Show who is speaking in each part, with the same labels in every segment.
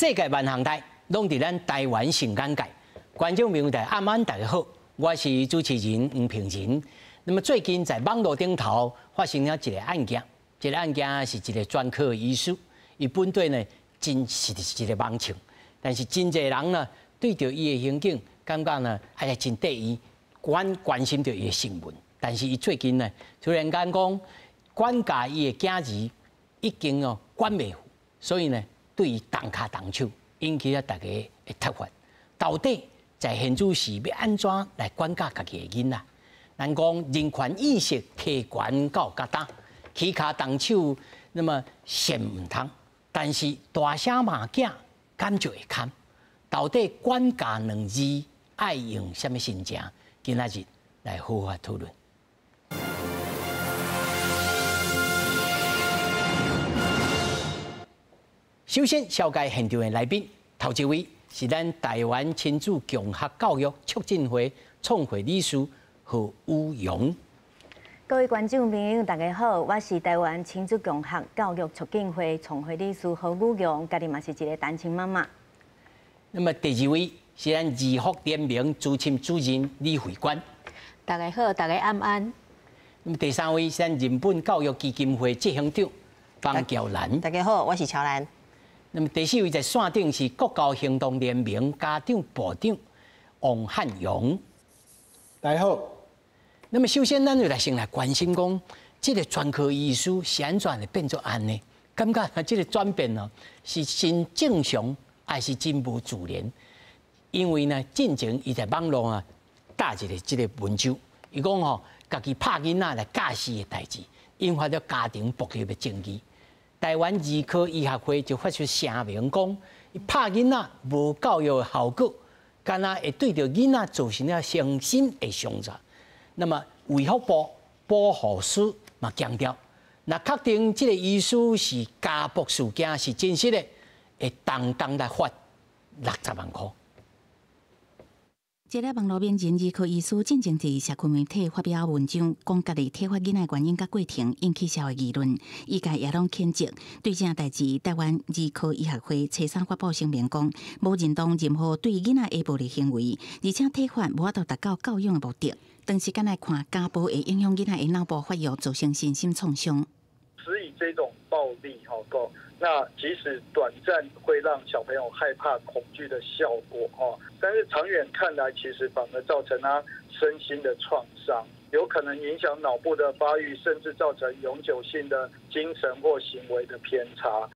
Speaker 1: 世界万航台，拢伫咱台湾成眼界。观众朋友大家好，我是主持人黄平仁。那么最近在网络顶头发生了一个案件，这个案件是一个专科医师，伊本队呢真是一个盲枪，但是真侪人呢对着伊的刑警，感觉呢还是真对伊关心着伊的新闻。但是伊最近呢突然间讲，管教伊的囝儿已经管袂住，所以呢对伊动脚动手，引起了大家的挞伐。到底在现主时要安怎来管教家己的囡仔？咱讲人权意识提悬到甲大，起骹动手，那么嫌唔通，但是大声骂囝，敢就会堪。到底管教两字爱用什么心情？今仔日来好好讨论。首先，紹介現場的來賓，頭一位是咱台灣親子共學教育促進會創會理事何宇陽。
Speaker 2: 各位觀眾朋友，大家好，我是台灣親子共學教育促進會創會理事何宇陽，家己嘛是一個單親媽媽。
Speaker 1: 那麼第二位是咱兒福聯盟資深主任李慧娟。
Speaker 3: 大家好，大家安。
Speaker 1: 那麼第三位是咱人本教育基金會執行長方喬蘭。
Speaker 4: 大家好，我是喬蘭。
Speaker 1: 那麼第四位在線頂是國教行動聯盟家長部長王漢陽。
Speaker 5: 大家好。
Speaker 1: 那麼首先，咱就先來關心講，這個專科醫師是安怎會變做安呢？感覺這個轉變是真正常，還是真無自然？因為呢，之前伊在網絡打一個文章，伊講家己拍囡仔來教死的代志，引發咗家庭暴力的爭議。台灣兒科醫學會就發出聲明講，伊拍囡仔無教育的效果，敢若會對着囡仔造成了身心的傷殘。那麼衛福部保護司嘛強調，若確定這個醫師是家暴事件是真實的，會當來罰60萬塊。
Speaker 6: 一個網絡名人兒科醫師進前佇社群媒體發表文章，講家己體罰囡仔原因甲過程，引起社會議論。醫界也攏譴責。對這代志，台灣兒科醫學會初三發布聲明講，無認同任何對囡仔的暴力行為，而且體罰無法度達到教養的目的。長時間來看，家暴會影響囡仔的腦部發育，造成身心創傷。
Speaker 7: 所以這種暴力那即使短暫會讓小朋友害怕、恐懼的效果但是長遠看來，其實反而造成他身心的創傷，有可能影響腦部的發育，甚至造成永久性的精神或行為的偏差。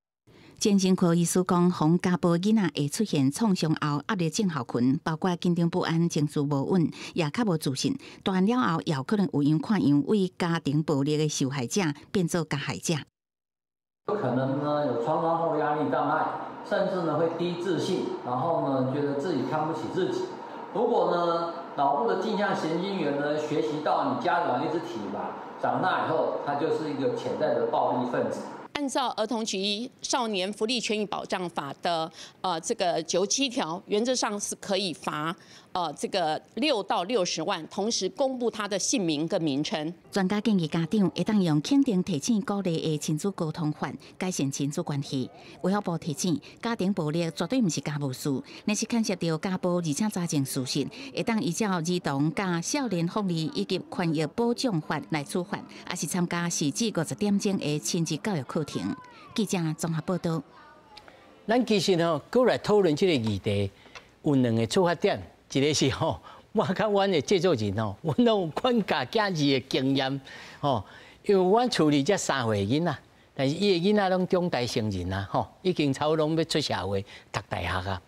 Speaker 6: 精神科醫師講，防家暴囡仔會出現創傷後壓力症候群，包括緊張不安、情緒無穩，也較無自信。大漢了後，也有可能有樣看樣為家庭暴力的受害者變做加害者。
Speaker 8: 有可能呢有創傷後壓力障礙，甚至呢會低自信，然後呢覺得自己看不起自己。如果呢腦部的鏡像神經元呢學習到你家長一直體罰，長大以後他就是一個潛在的暴力分子。
Speaker 3: 按照兒童及少年福利權益保障法的這個97條，原則上是可以罰這個6到60萬，同時公布他的姓名跟名稱。
Speaker 6: 專家建議家長會當用肯定、提醒、鼓勵的親子溝通法改善親子關係。衛福部提醒，家庭暴力絕對不是家務事，若是牽涉到家暴而且查證事實，會當依照兒童加少年福利以及權益保障法來處罰，也是參加4至50點鐘的親子教育課。記者綜合報道。
Speaker 1: 咱其實過來討論這個議題，有兩個出發點，一個是我甲阮的製作人阮攏有管教囝兒的經驗因為阮處理這3歲囡仔，但是伊的囡仔攏長大成人啊已經差不多攏要出社會讀大學啊。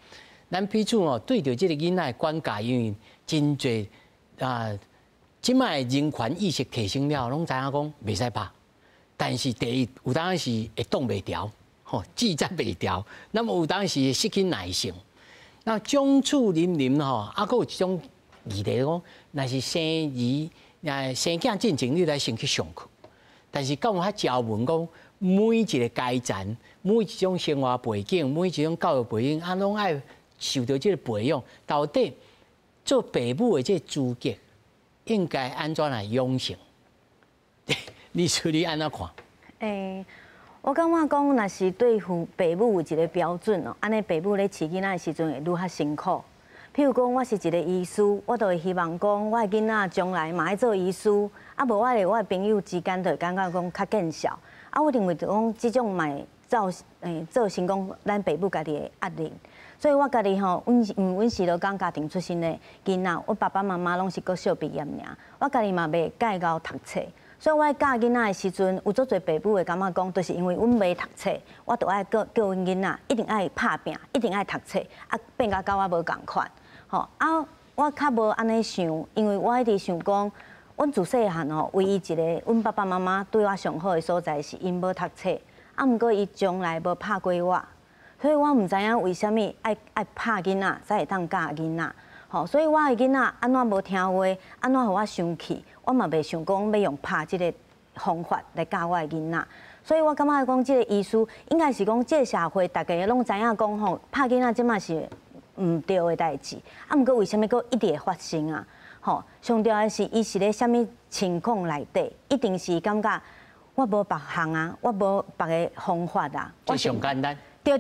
Speaker 1: 咱彼此對着這個囡仔的管教，因為真濟即擺人權意識提升了，攏知影講袂使拍。但是第一，有當時會擋袂牢，制止袂牢。那麼有當時會失去耐性。那將處林林啊，佫有一種議題講，若是生囝進前，你來先去上課。但是講較條文講，每一個階層、每一種生活背景、每一種教育背景，攏愛受到這個培養。到底做父母的這個資格，應該安怎來養成？你處理安怎看？
Speaker 2: 我感觉讲，若是对父母有一个标准哦，安尼父母咧饲囡仔的时阵会愈较辛苦。譬如讲，我是一个医师，我就会希望讲，我的囡仔将来嘛爱做医师，啊无我的朋友之间就会感觉讲较见效。啊，我认为就讲即种嘛造成讲咱父母家己的压力。所以我家己吼，阮是落讲家庭出身的囡仔，我爸爸妈妈拢是国小毕业尔，我家己嘛袂介够读册。所以我教囡仔的时阵，有足侪爸母会感觉讲，就是因为阮袂读册，我就爱叫阮囡仔一定爱拍拼，一定爱读册，啊变甲我无共款。吼啊，我较无安尼想，因为我一直想讲，阮自细汉吼，唯一一个阮爸爸妈妈对我上好的所在是因无读册，啊毋过伊从来无拍过我，所以我毋知影为虾米爱拍囡仔才会当教囡仔。吼，所以我的囡仔安怎无听话，安怎互我生气，我嘛袂想讲要用拍即个方法来教我的囡仔。所以我感觉讲，即个医师应该是讲，即个社会大家拢知影讲吼，拍囡仔即嘛是毋对的代志。啊，毋过为虾米佫一直会发生啊？吼，上重要的是，伊是咧虾米情况内底，一定是感觉我无别项啊，我无别个方法啊。
Speaker 1: 这上简单。
Speaker 2: 对，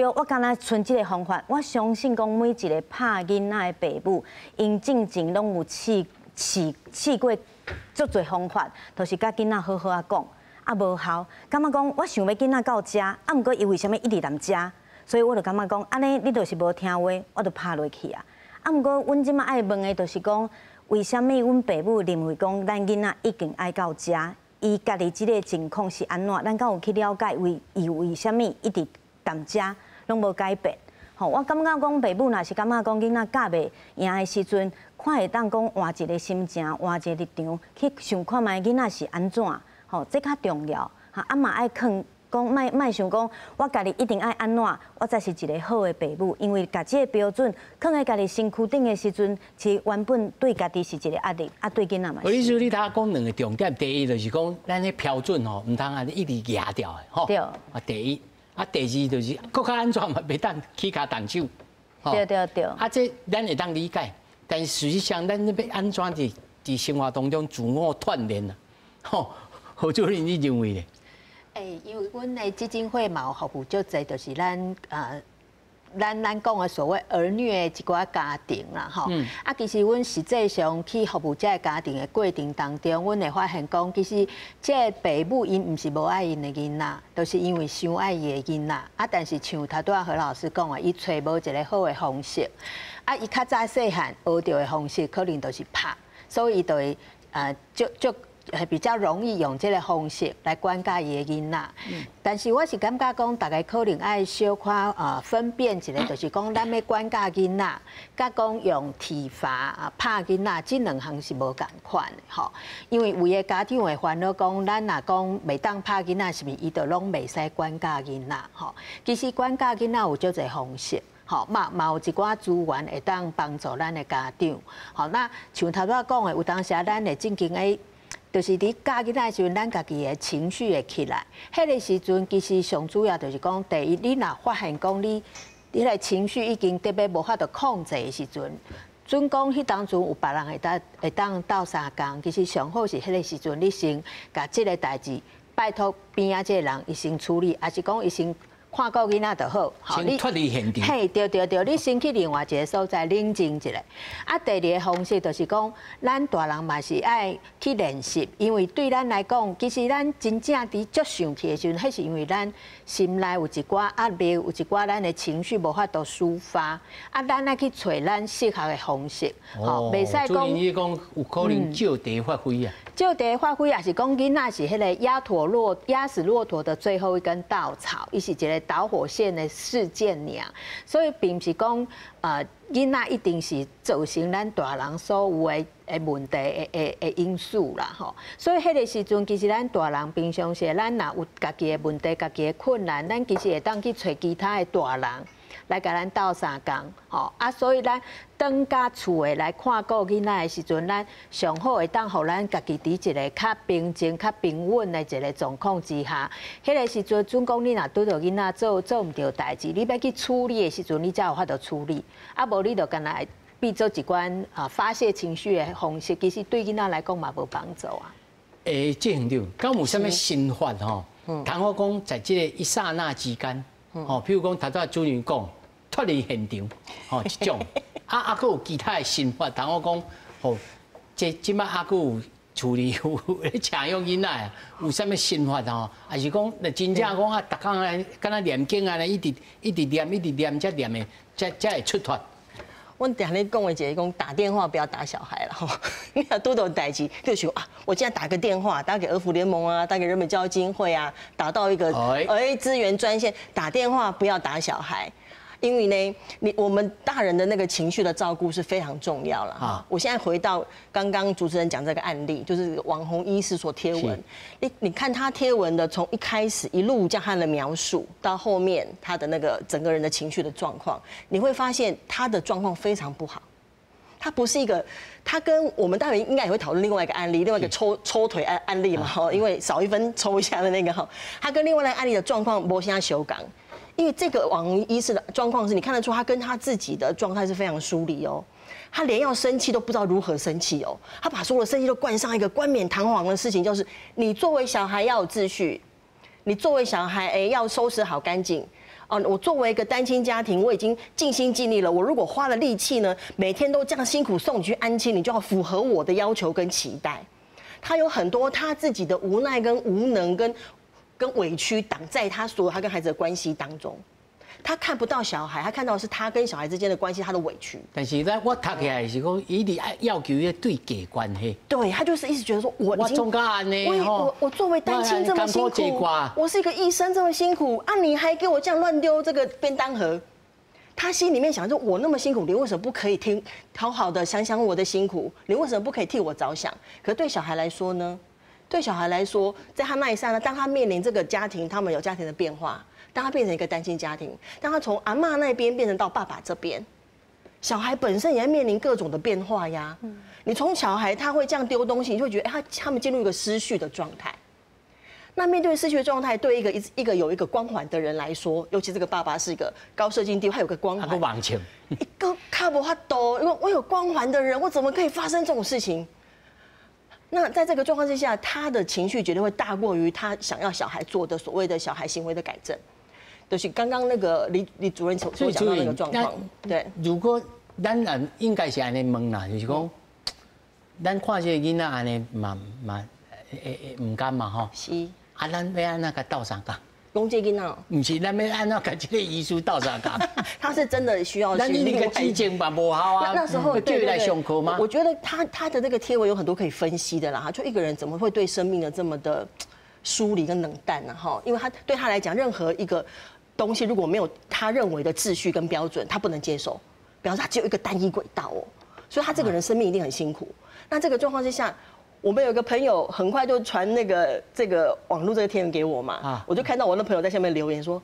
Speaker 2: 我敢若剩即个方法。我相信讲每一个拍囡仔的爸母，因进前拢有试过足侪方法，就是甲囡仔好好啊讲，啊无效。感觉讲我想要囡仔到食，啊毋过伊为虾米一直难食？所以我就感觉讲，安尼你就是无听话，我就拍落去啊。啊毋过阮即摆爱问的，就是讲，为虾米阮爸母认为讲咱囡仔一定爱到食？伊家己即个情况是安怎？咱敢有去了解为虾米一直淡食拢无改变？吼，我感觉讲爸母若是感觉讲囡仔教袂赢的时阵，看会当讲换一个心情，换一个立场去想看卖囡仔是安怎？吼，这较重要。哈，啊嘛爱劝。讲莫想讲，我家己一定爱安怎，我才是一个好的爸母。因为家这个标准放在家己身躯顶的时阵，其原本对家己是一个压力，啊对囡仔嘛。
Speaker 1: 意思你头讲两个重点，第一就是讲咱的标准吼，唔通安尼一直压掉的吼。
Speaker 2: 对。
Speaker 1: 啊，第一，啊第二就是更较安全嘛，袂当起骹动手。
Speaker 2: 对。
Speaker 1: 啊，这咱会当理解，但事实上咱要安怎伫生活当中自我锻炼啊？吼，何主任你认为咧？
Speaker 4: 因为阮的基金会嘛有服务足侪，就是咱讲的所谓儿虐的一寡家庭啦，吼。啊，其实阮实际上去服务这个家庭的过程当中，阮会发现讲，其实这个父母因毋是无爱因的囡仔，都是因为伤爱伊的囡仔。啊，但是像头拄仔何老师讲的，伊找无一个好的方式。啊，伊较早细汉学到的方式，可能都是拍，所以伊就会比较容易用这个方式来管教伊的囡仔，但是我是感觉讲，大家可能爱小可分辨一下，就是讲咱要管教囡仔，甲讲用体罚拍囡仔，这两项是无共款的吼。因为有的家长会烦恼讲，咱若讲袂当拍囡仔，是毋是伊就拢袂使管教囡仔吼？其实管教囡仔有足侪方式。好，嘛有一寡资源会当帮助咱的家长。好，那像头拄仔讲的，有当时咱会正经诶。就是伫教囡仔时阵，咱家己的情绪会起来。迄个时阵，其实上主要就是讲，第一，你若发现讲你个情绪已经特别无法度控制的时阵，准讲迄当中有别人会当斗相共。其实上好是迄个时阵，你先甲即个代志拜托边仔即个人，伊先处理，还是讲伊先。看到囡仔就好，
Speaker 1: 先脱离现场。
Speaker 4: 嘿，对，你先去另外一个所在冷静一下。啊，第二个方式就是讲，咱大人嘛是爱去练习，因为对咱来讲，其实咱真正伫足生气的时阵，迄是因为咱心内有一寡压力，有一寡咱的情绪无法度抒发。啊，咱爱去找咱适合的方式，
Speaker 1: 袂使讲。主任，你讲有可能就地发挥啊？
Speaker 4: 就地发挥也是讲囡仔是迄个压死骆驼的最后一根稻草，伊是一个导火线的事件尔，所以并不是讲囡仔一定是造成咱大人所有的问题的因素啦吼。所以迄个时阵，其实咱大人平常时咱若有家己的问题、家己的困难，咱其实会当去找其他的大人。来甲咱斗相共，吼啊！所以咱当家厝的来看顾囡仔的时阵，咱上好会当互咱家己伫一个较平静、较平稳的一个状况之下，迄个时阵，准讲你若拄到囡仔做毋对代志，你要去处理的时阵，你才有法度处理。啊，无你就干来变做一款发泄情绪的方式，其实对囡仔来讲嘛无帮助啊。
Speaker 1: 这样对，敢有啥物新法吼？倘好讲在这个一刹那之间，哦，譬如讲头拄主任讲脱离现场，哦，这种，还佫有其他的心法，倘好讲，哦，即摆还佫有处理有咧请用囡仔啊，有啥物心法吼？还是讲，那真正讲啊，逐工来敢若念经啊，一直念，才念的，才会出脱。
Speaker 5: 我常咧讲的一个讲打电话不要打小孩了哈，你若拄到代志，就想啊，我今天打个电话，打给儿福联盟啊，打给人本教育基金会啊，打到一个资源专线，打电话不要打小孩。因为呢，我们大人的那个情绪的照顾是非常重要了哈。我现在回到刚刚主持人讲这个案例，就是网红医师所贴文，你看他贴文的从一开始一路这样他的描述，到后面他的那个整个人的情绪的状况，你会发现他的状况非常不好。他不是一个，他跟我们待会应该也会讨论另外一个案例，另外一个抽腿案例嘛哈，因为少一分抽一下的那个哈，他跟另外那个案例的状况没相修改。因为这个网红医师的状况是你看得出他跟他自己的状态是非常疏离哦，他连要生气都不知道如何生气哦，他把所有的生气都冠上一个冠冕堂皇的事情，就是你作为小孩要有秩序，你作为小孩要收拾好干净。哦，我作为一个单亲家庭，我已经尽心尽力了。我如果花了力气呢，每天都这样辛苦送你去安亲，你就要符合我的要求跟期待。他有很多他自己的无奈跟无能跟委屈挡在他跟孩子的关系当中，他看不到小孩，他看到的是他跟小孩之间的关系，他的委屈。
Speaker 1: 但是呢，我读起来是讲，伊直要求要对价关系。
Speaker 5: 对他就是一直觉得说，我
Speaker 1: 总甲安尼
Speaker 5: 我作为单亲这么辛苦，我是一个医生这么辛苦啊，你还给我这样乱丢这个便当盒。他心里面想说，我那么辛苦，你为什么不可以好好的想想我的辛苦？你为什么不可以替我着想？可对小孩来说呢？对小孩来说，在他那一刹那，当他面临这个家庭，他们有家庭的变化，当他变成一个单亲家庭，当他从阿嬷那边变成到爸爸这边，小孩本身也在面临各种的变化呀。你从小孩他会这样丢东西，你就会觉得他们进入一个失序的状态。那面对失序的状态，对一个有一个光环的人来说，尤其这个爸爸是一个高社经地位，他有个光环，一个卡不哈多，因为我有光环的人，我怎么可以发生这种事情？那在这个状况之下，他的情绪绝对会大过于他想要小孩做的所谓的小孩行为的改正，就是刚刚那个李主任所讲到那个状况。对，
Speaker 1: 如果咱人应该是安尼问啦，就是讲，咱看这个囡仔安尼嘛唔甘嘛吼。
Speaker 5: 是。
Speaker 1: 啊，咱要安那个斗相共？
Speaker 5: 讲这囡仔，
Speaker 1: 唔是，咱要按那个这个医术斗相共。
Speaker 5: 他是真的需要。
Speaker 1: 那你那个基金吧不好啊？
Speaker 5: 那时候
Speaker 1: 对来上课吗？
Speaker 5: 我觉得他的那个贴文有很多可以分析的啦。就一个人怎么会对生命的这么的疏离跟冷淡呢？哈，因为他对他来讲，任何一个东西如果没有他认为的秩序跟标准，他不能接受，表示他只有一个单一轨道哦。所以他这个人生命一定很辛苦。那这个状况之下，我们有个朋友很快就传这个网络这个贴文给我嘛，我就看到我那朋友在下面留言说，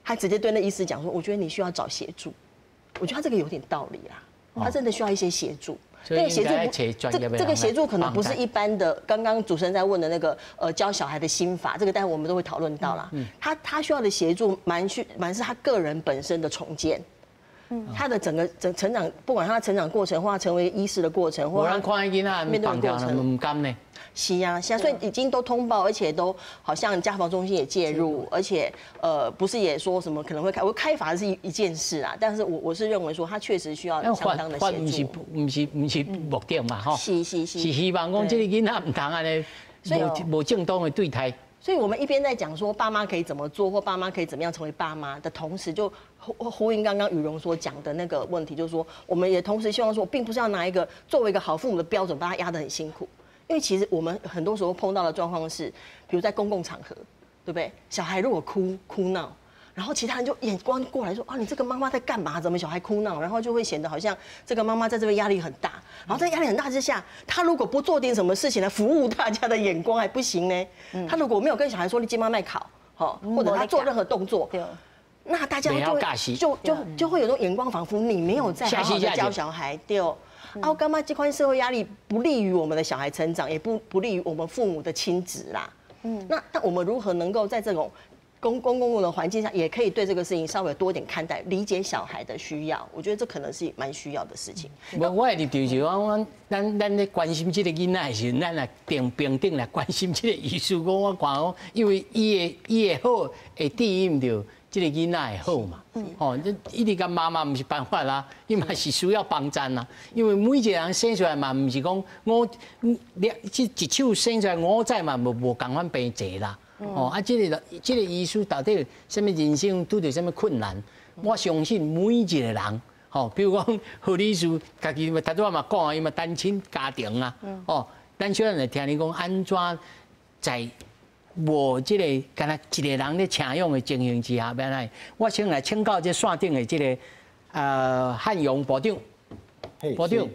Speaker 5: 他直接对那医师讲说，我觉得你需要找协助。我觉得他这个有点道理啦，他真的需要一些协助。
Speaker 1: 那个协助，
Speaker 5: 这个协助可能不是一般的，刚刚主持人在问的那个教小孩的心法，这个待会我们都会讨论到啦。他需要的协助蛮是他个人本身的重建。他的整个成长，不管他的成长过程，或他成为医师的过程，或他面对的过程，
Speaker 1: 唔甘呢？
Speaker 5: 是啊，所以已经都通报，而且都好像家防中心也介入，而且不是也说什么可能会开罚是一件事啊，但是我是认为说他确实需要相当的协助。
Speaker 1: 不是目的嘛，哈。是希望讲这个囡仔唔通安尼无正当的对待。
Speaker 5: 所以我们一边在讲说爸妈可以怎么做，或爸妈可以怎么样成为爸妈的同时，就呼应刚刚雨蓉所讲的那个问题，就是说我们也同时希望说，并不是要拿一个作为一个好父母的标准把他压得很辛苦，因为其实我们很多时候碰到的状况是，比如在公共场合，对不对？小孩如果哭闹。然后其他人就眼光过来说啊，你这个妈妈在干嘛？怎么小孩哭闹？然后就会显得好像这个妈妈在这边压力很大。然后在压力很大之下，她如果不做点什么事情来服务大家的眼光还不行呢。她如果没有跟小孩说你今晚卖考，或者他做任何动作，那大家就会有种眼光，仿佛你没有在好好的教小孩，对哦。啊，我干嘛这块社会压力不利于我们的小孩成长，也不利于我们父母的亲子啦。那我们如何能够在这种公共的环境下，也可以对这个事情稍微多一点看待，理解小孩的需要。我觉得这可能是蛮需要的事情。
Speaker 1: 我的立场是讲，咱咧关心这个囡仔的时候，咱来平等来关心这个医师。我讲讲，因为伊的好会第一着这个囡仔的好嘛。哦，这一直甲妈妈不是办法啦，伊嘛是需要帮衬啦。因为每一个人生出来嘛，不是讲我一手生出来5载嘛，无共款病济啦。哦，啊，这个医师到底什么人生拄着什么困难？我相信每一个人，吼，比如讲护理师，家己头拄仔嘛讲啊，伊嘛单亲家庭啊，哦，咱小人来听你讲安怎在无这个干那一个人咧请用的情形之下，要来，我先来请教这线顶的这个汉勇部长，部长。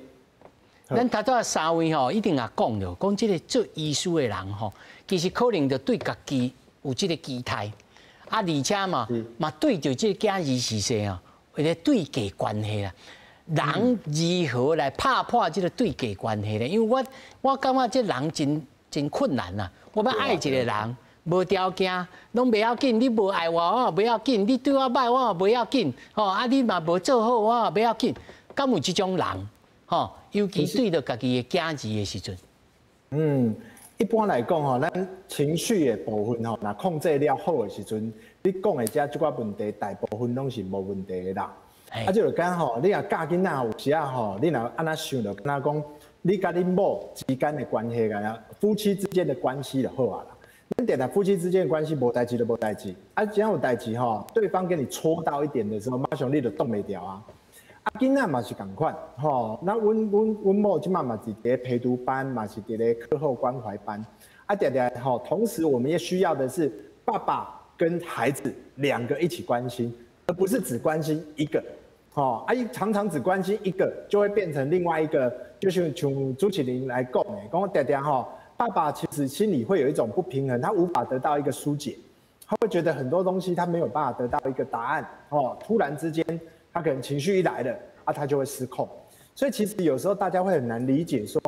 Speaker 1: 咱头拄仔3位吼，一定也讲着，讲这个做医师的人吼，其实可能就对家己有这个期待，而且嘛对着这个囝儿是谁啊，有个对价关系啦。人如何来拍破这个对价关系呢？因为我感觉这人真困难呐。我要爱一个人，无条件，拢袂要紧。你无爱我，我也不要紧；你对我歹，我也不要紧。吼，啊，你嘛无做好，我也不要紧。敢有这种人？吼，尤其对着家己的囝儿的时阵。
Speaker 9: 一般来讲吼，咱情绪的部分吼，若控制了好的时阵，你讲的这寡问题，大部分拢是无问题的啦。就讲吼，你若教囡仔有时啊吼，你若安那想着，敢若讲你甲恁某之间的关系啊，夫妻之间的关系就好啊啦。咱定定夫妻之间的关系无代志就无代志，啊，只要有代志吼，对方给你戳到一点的时候，马上你就动袂掉啊。囡仔嘛是共款，吼，那阮某即马嘛是伫陪读班，嘛是伫咧课后关怀班，啊，定定吼，同时我们也需要的是爸爸跟孩子2个一起关心，而不是只关心一个，吼，常常只关心一个，就会变成另外一个，就是像朱启麟来讲诶，讲定定吼，爸爸其实心里会有一种不平衡，他无法得到一个疏解，他会觉得很多东西他没有办法得到一个答案，哦，突然之间。他可能情绪一来了，他就会失控。所以其实有时候大家会很难理解，说，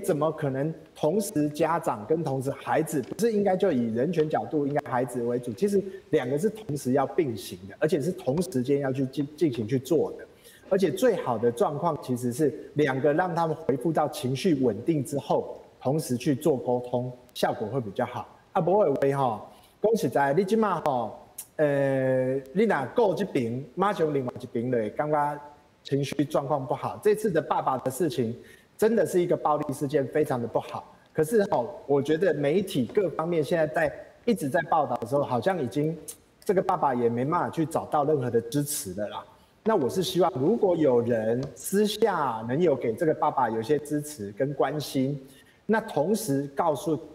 Speaker 9: 怎么可能同时家长跟同时孩子，不是应该就以人权角度，应该孩子为主？其实2个是同时要并行的，而且是同时间要去进行去做的。而且最好的状况其实是2个让他们恢复到情绪稳定之后，同时去做沟通，效果会比较好。不会为吼，讲实在，你即马吼。你若顾这边，马上另外一边就会感觉情绪状况不好。这次的爸爸的事情，真的是一个暴力事件，非常的不好。可是我觉得媒体各方面现在一直在报道的时候，好像已经这个爸爸也没办法去找到任何的支持的啦。那我是希望，如果有人私下能有给这个爸爸有些支持跟关心。那同时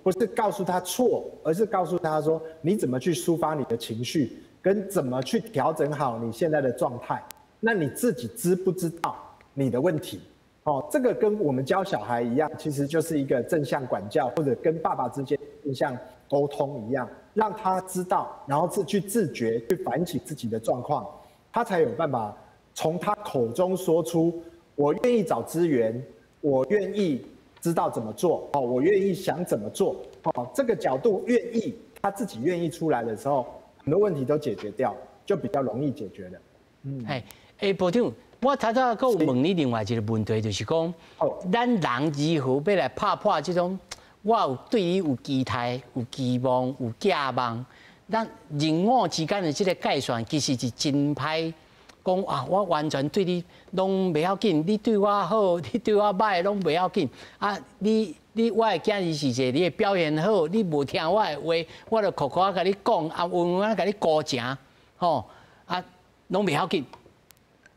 Speaker 9: 不是告诉他错，而是告诉他说你怎么去抒发你的情绪，跟怎么去调整好你现在的状态。那你自己知不知道你的问题？这个跟我们教小孩一样，其实就是一个正向管教，或者跟爸爸之间正向沟通一样，让他知道，然后去自觉去反省自己的状况，他才有办法从他口中说出我愿意找资源，我愿意。知道怎么做我愿意想怎么做这个角度愿意，他自己愿意出来的时候，很多问题都解决掉，就比较容易解决了。
Speaker 1: 部长，我头先有问你另外一个问题，就是讲，咱人如何要来拍破这种，我对你有期待、有期望、有寄望，咱人我之间的这个界线，其实是真歹。讲我完全对你拢袂要紧，你对我好，你对我歹拢袂要紧。我的囝儿是者，你的表现好，你无听我的话，我就苦甲你讲，稳稳甲你高正，拢袂要紧。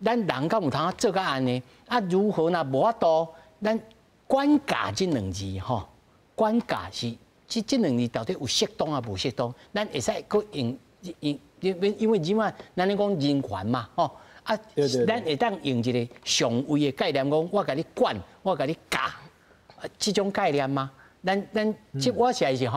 Speaker 1: 咱人敢有通做到安尼？如何若无法度？咱管教这2字管教是这2字到底有适当啊无适当？咱会使佫用。因为即摆咱咧讲人权嘛，咱会当用一个上位的概念，讲我甲你管，我甲你教，这种概念吗？咱即我实在是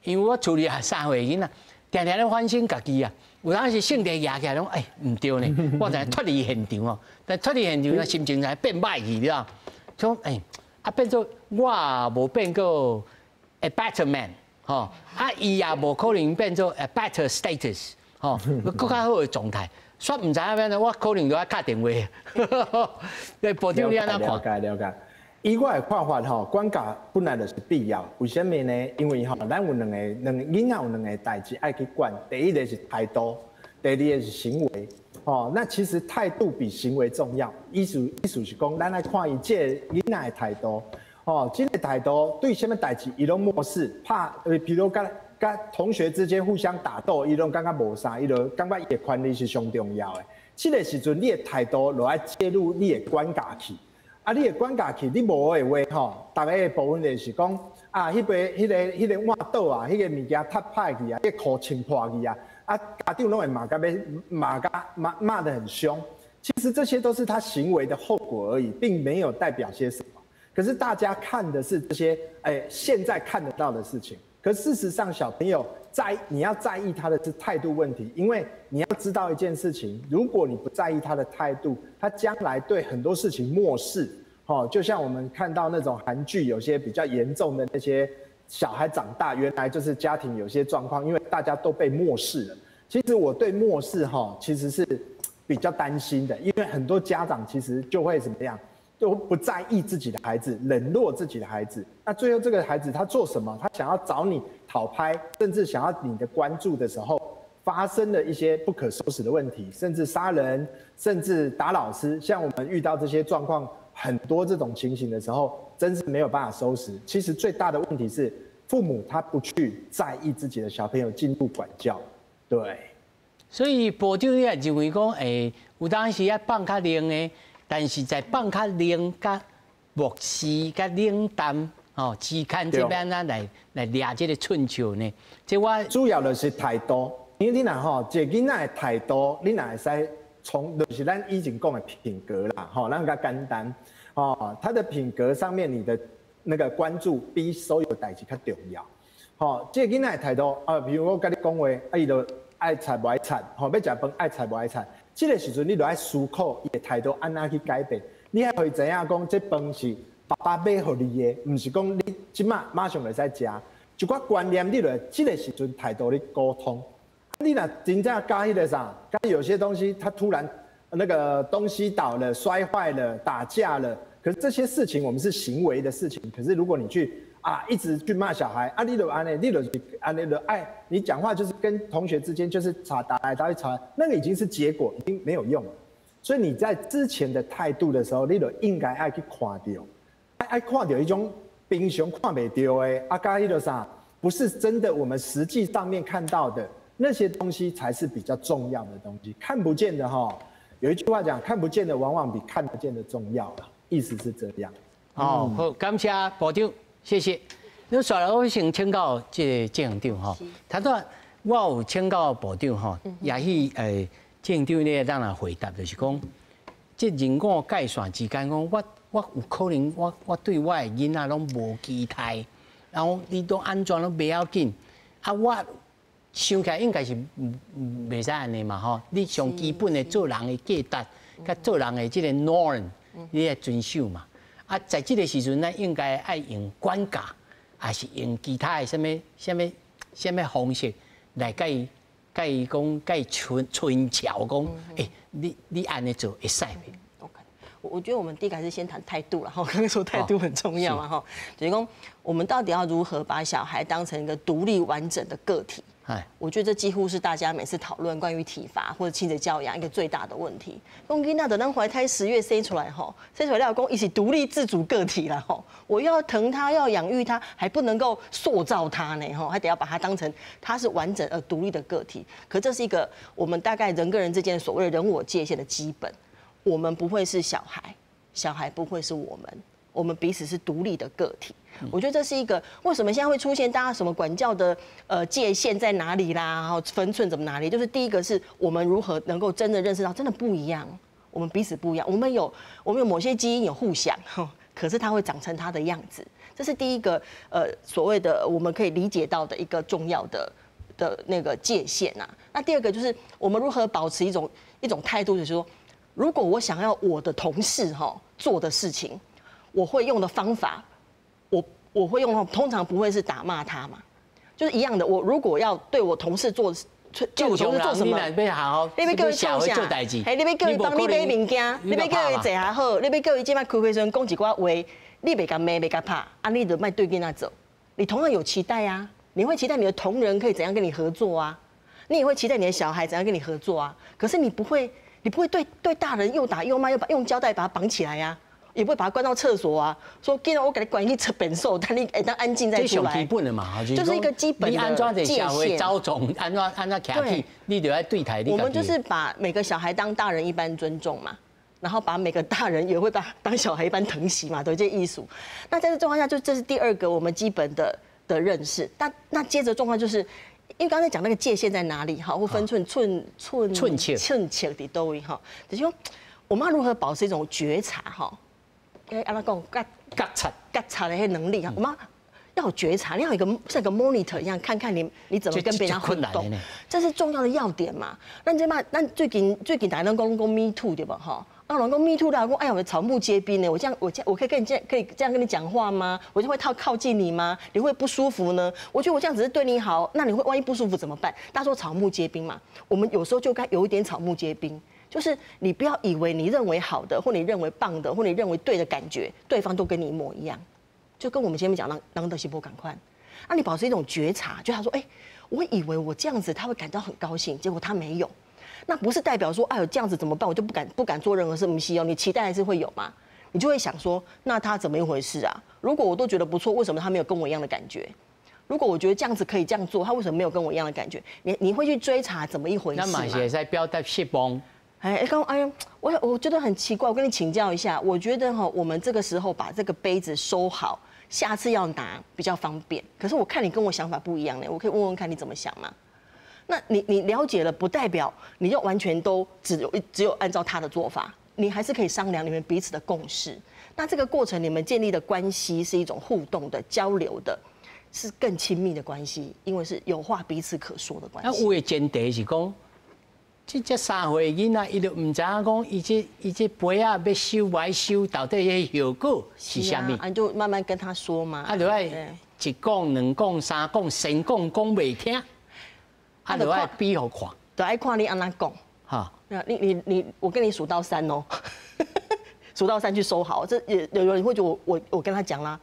Speaker 1: 因为我处理3岁囡仔，常常咧反省家己啊，有当时性地压起来拢唔对呢，我才脱离现场但脱离现场心情才变歹去，你知道？从变做我无变过 a better man。吼，伊也无可能变做better status， 吼，更较好的状态。煞唔知影变呢，我可能就要打电话。对，部长你安怎看？
Speaker 9: 了解。以我的看法吼，管教本来就是必要。为什么呢？因为吼，咱有两个囡仔有两个代志爱去管。第一个是态度，第二个是行为。哦，那其实态度比行为重要。意思是讲，咱来看伊这囡仔的态度。哦，这个态度对什么代志伊拢漠视，怕比如甲同学之间互相打斗，伊拢感觉无啥，伊就感觉伊的权利是上重要的。这个时阵，你的态度就要介入你的管教去。你的管教去，你无的话吼，大家的部分就是讲迄个碗倒啊，迄个物件塌歹去啊，迄个裤穿破去啊，家长拢会骂得很凶。其实这些都是他行为的后果而已，并没有代表些什么。可是大家看的是这些现在看得到的事情。可事实上，小朋友你要在意他的是态度问题，因为你要知道一件事情，如果你不在意他的态度，他将来对很多事情漠视。就像我们看到那种韩剧，有些比较严重的那些小孩长大，原来就是家庭有些状况，因为大家都被漠视了。其实我对漠视其实是比较担心的，因为很多家长其实就会怎么样？就不在意自己的孩子，冷落自己的孩子。那最后这个孩子他做什么？他想要找你讨拍，甚至想要你的关注的时候，发生了一些不可收拾的问题，甚至杀人，甚至打老师。像我们遇到这些状况，很多这种情形的时候，真是没有办法收拾。其实最大的问题是，父母他不去在意自己的小朋友进入管教，对。所
Speaker 1: 以部长你也认为讲，有当时要放较冷的。但是在放较冷、甲漠视、甲冷淡之间，这边来抓这个寸球呢？这我
Speaker 9: 主要就是态度，因为你若一个囡仔的态度，你若会使从就是咱以前讲的品格啦，咱较简单他的品格上面，你的那个关注比所有代志较重要。这个囡仔的态度比如我跟你讲话，伊就爱菜不爱菜，要食饭爱菜不爱菜。这个时阵，你就要思考伊的态度安怎去改变。你还可以知影讲，这饭是爸爸买给你的，唔是讲你即马上就使食。一寡观念，你就这个时阵态度你沟通。你若真正加迄个啥，加有些东西，他突然那个东西倒了、摔坏了、打架了，可是这些事情我们是行为的事情。可是如果你去一直去骂小孩你就安尼，你就安尼就你讲话就是跟同学之间就是打来打去吵，那个已经是结果，已经没有用了。所以你在之前的态度的时候，你就应该爱去看到，爱看到一种平常看不到的加迄个啥，不是真的我们实际上面看到的那些东西才是比较重要的东西，看不见的有一句话讲，看不见的往往比看得见的重要了，意思是这样。
Speaker 1: 好，感谢部长。谢谢。那下来我先请教这个郑院长他说我有请教部长也许郑院长咧让人回答，就是讲，这人我界线之间讲，我有可能我对我的囡仔拢无期待，然后你都安全拢袂要紧，我想起来应该是袂使安尼嘛你上基本的做人的价值，甲做人的这个 norm， 你要遵守嘛。在这个时阵，咱应该爱用管教，还是用其他的什么方式来甲伊讲，甲伊春桥讲，你安尼做会使袂？
Speaker 5: 我觉得我们第一个还是先谈态度了哈，刚刚说态度很重要嘛哈，就是说我们到底要如何把小孩当成一个独立完整的个体？我觉得这几乎是大家每次讨论关于体罚或者亲子教养一个最大的问题。讲囡仔等咱怀胎10月生出来哈，生出来了讲一起独立自主个体了哈，我要疼他，要养育他，还不能够塑造他呢哈，还得要把他当成他是完整而独立的个体。可这是一个我们大概人跟人之间所谓的人我界限的基本。我们不会是小孩，小孩不会是我们彼此是独立的个体。我觉得这是一个为什么现在会出现大家什么管教的界限在哪里啦，然后分寸怎么哪里，就是第一个是我们如何能够真的认识到真的不一样，我们彼此不一样，我们有某些基因有互相，可是它会长成它的样子，这是第一个所谓的我们可以理解到的一个重要的那个界限啊。那第二个就是我们如何保持一种态度，就是说，如果我想要我的同事做的事情，我会用的方法，我会用通常不会是打骂他嘛，就是一样的。我如果要对我同事做什么？
Speaker 1: 你要好，
Speaker 5: 你要叫伊创啥？嘿，你要叫伊帮你买物件，你要叫伊坐下好，你要叫伊即摆开会时阵讲一寡话，你袂甲骂，袂甲拍，啊，你就卖对囡仔走。你同样有期待啊，你会期待你的同仁可以怎样跟你合作啊，你也会期待你的小孩怎样跟你合作啊。可是你不会对大人又打又骂，又用胶带把他绑起来呀。也不会把他关到厕所啊，说今天我给你关去厕本所，但你当安静再出来。
Speaker 1: 这基本的嘛，
Speaker 5: 就是一个基本的界限。
Speaker 1: 你安怎在社会招总，安怎徛起，你就要对台。
Speaker 5: 我们就是把每个小孩当大人一般尊重嘛，然后把每个大人也会当小孩一般疼惜嘛，对这艺术。那在这状况下，这是第二个我们基本的认识。那接着状况就是，因为刚才讲那个界限在哪里哈，或分寸切的都位哈，就是说我们要如何保持一种觉察哈。按他讲，觉察的那些能力啊，我们要有觉察，你要有一个像个 monitor 一样，看看你怎么跟别人互动，这是重要的要点嘛。咱最近大家都讲 me too 对吧？哈，啊，人讲 me too 啦，讲哎呀，我草木皆兵呢，我可以这样跟你讲话吗？我就会靠近你吗？你会不舒服呢？我觉得我这样只是对你好，那你会万一不舒服怎么办？大家说草木皆兵嘛，我们有时候就该有一点草木皆兵。就是你不要以为你认为好的，或你认为棒的，或你认为对的感觉，对方都跟你一模一样，就跟我们前面讲让德西波赶快，那你保持一种觉察，就他说，我以为我这样子他会感到很高兴，结果他没有，那不是代表说，哎呦这样子怎么办？我就不敢做任何事，不是哦，你期待还是会有嘛？你就会想说，那他怎么一回事啊？如果我都觉得不错，为什么他没有跟我一样的感觉？如果我觉得这样子可以这样做，他为什么没有跟我一样的感觉？你会去追查怎么一回事嘛？
Speaker 1: 那马些在表达失望。
Speaker 5: 哎呀，我觉得很奇怪，我跟你请教一下，我觉得我们这个时候把这个杯子收好，下次要拿比较方便。可是我看你跟我想法不一样呢，我可以问问看你怎么想吗？那你了解了，不代表你就完全都只有按照他的做法，你还是可以商量你们彼此的共识。那这个过程你们建立的关系是一种互动的、交流的，是更亲密的关系，因为是有话彼此可说的关系。
Speaker 1: 那有的前提是讲。这3岁囡仔，伊就唔知影讲，伊这杯啊要收歪收，到底迄效果是啥物？
Speaker 5: 啊，就慢慢跟他说嘛。
Speaker 1: 啊，就爱一讲、2讲、3讲，先讲袂听，啊，就爱比互看，
Speaker 5: 就爱看你安怎讲。哈，我跟你数到3哦，数到3去收好。这有人会觉得我跟他讲啦，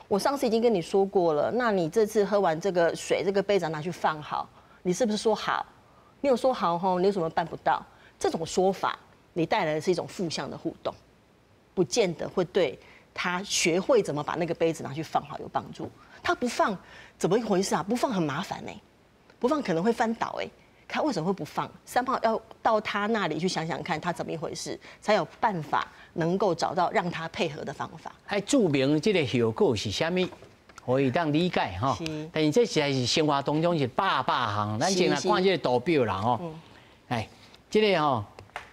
Speaker 5: 我上次已经跟你说过了，那你这次喝完这个水，这个杯子拿去放好，你是不是说好？你有说好吼，你有什么办不到？这种说法，你带来的是一种负向的互动，不见得会对他学会怎么把那个杯子拿去放好有帮助。他不放，怎么一回事啊？不放很麻烦不放可能会翻倒他为什么会不放？3号要到他那里去想想看，他怎么一回事，才有办法能够找到让他配合的方法。
Speaker 1: 还注明这个效果是啥物？可以当理解哈，但是这实在是生活当中是百项，咱先来看这个图表啦吼。哎，这个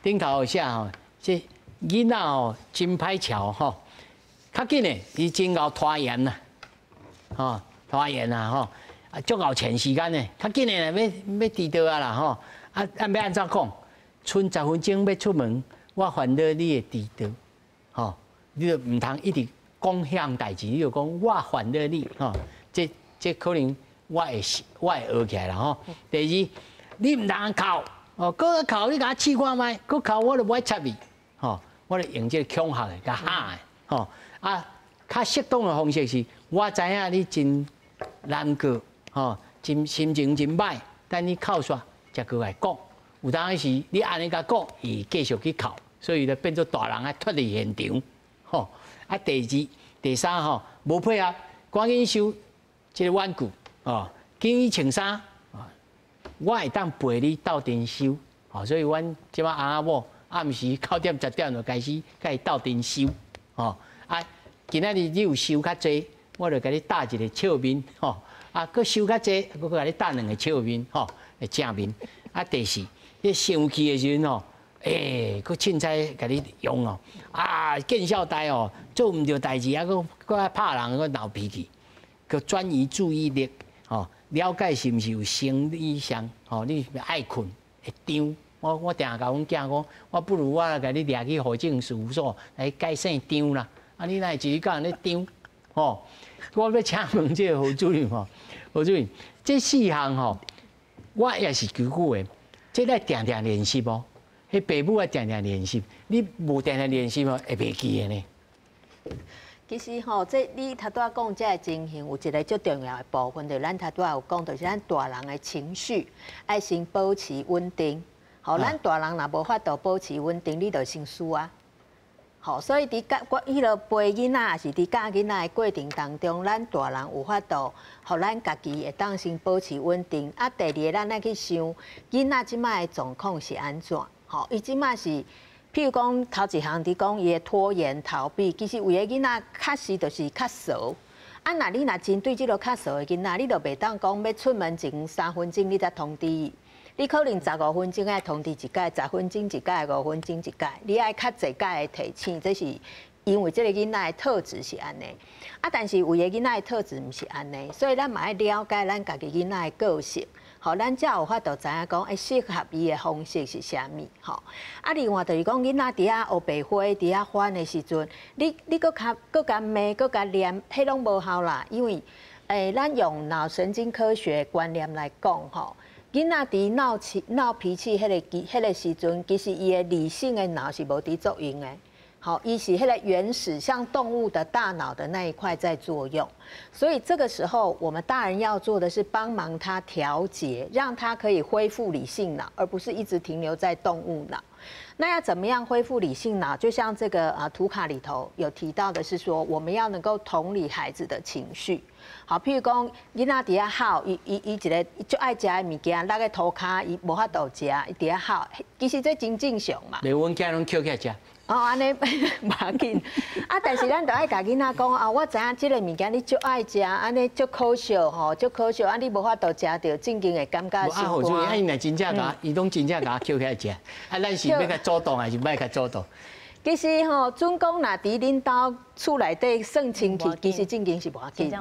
Speaker 1: 顶头下这囡仔真歹瞧吼，较紧的伊真够拖延啦，拖延啦足够前时间的，较紧的要迟到啊啦啊要安怎讲？剩10分钟要出门，我烦恼你的迟到，你就唔通一直。讲向代志，你就讲我烦恼你这可能我会学起来啦第二，你唔通哭搁哭你甲我试看卖，搁哭我就不爱插你我就用这个恐吓的甲喊的较适当的方式是，我知影你真难过真心情真歹，但你哭煞才过来讲，有当时你安尼甲讲，伊继续去哭，所以就变做大人啊脱离现场第2、第3无配合，赶紧收这个玩具紧去穿衫我会当陪你斗阵收所以阮即摆阿某暗时9点10点就开始甲伊斗阵收今仔日你有收较济，我就甲你打一个笑面佫收较济，佫甲你打2个笑面正面第4，你生气的时阵佫凊彩甲你用见笑呆做唔到代志佫爱拍人佫闹脾气，佫转移注意力了解是毋是有生理上你爱困会张。我定甲阮囝讲，我不如我来甲你掠去法政事务所来改姓张啦。你哪会一日到晚咧张？吼，我要请问这个侯主任吼，侯主任，这4项吼，我也是久久的，这来定定练习无？迄爸母要定定练习，你无定定练习哦，会袂记的呢。
Speaker 4: 其实吼，这你头拄仔讲这个情形，有一个最重要的部分，就是咱头拄仔有讲，就是咱大人的情绪爱先保持稳定。好，咱大人若无法度保持稳定，你就先输啊。好，所以伫迄落陪囡仔，也是伫教囡仔的过程当中，咱大人有法度，互咱家己会当先保持稳定。啊，第二个咱来去想，囡仔即摆的状况是安怎？吼，伊即摆是。譬如讲头一项伫讲伊的拖延逃避，其实有的囡仔确实就是较熟。啊，那你若针对即个较熟的囡仔，你就袂当讲要出门前3分钟你才通知伊，你可能15分钟爱通知一届，10分钟一届，5分钟一届，你爱较侪届的提醒，这是因为即个囡仔的特质是安尼。啊，但是有的囡仔的特质毋是安尼，所以咱嘛爱了解咱家己囡仔的个性。好，咱才有法度知影讲，适合伊的方式是啥物？吼，啊，另外就是讲，囡仔伫遐学白花，伫遐烦的时阵，你搁甲骂，搁甲念，迄拢无效啦。因为，咱用脑神经科学观念来讲，吼，囡仔伫闹脾气迄个时阵，其实伊的理性的脑是无伫作用的。好，伊是迄个原始像动物的大脑的那一块在作用，所以这个时候我们大人要做的是帮忙他调节，让他可以恢复理性脑，而不是一直停留在动物脑。那要怎么样恢复理性脑？就像这个图卡里头有提到的是说，我们要能够同理孩子的情绪。好，譬如讲囡仔伫遐哭，伊一个就爱食的物件，落个涂骹，伊无法度食，伊伫遐哭，其实这真正常嘛。
Speaker 1: 连阮囝拢捡起来食。
Speaker 4: 哦，安尼无要紧。啊，但是咱都爱甲囡仔讲啊，我知影即个物件你足爱食，安尼足可笑吼，足可笑，啊你无法度食到，正经会感觉心
Speaker 1: 寒。啊，伊若真正甲，伊拢真正甲捡起来食，啊，咱是要甲主动还是莫甲主动？
Speaker 4: 其实吼，准讲若伫恁兜厝内底算清气，其实正经是无要紧啦。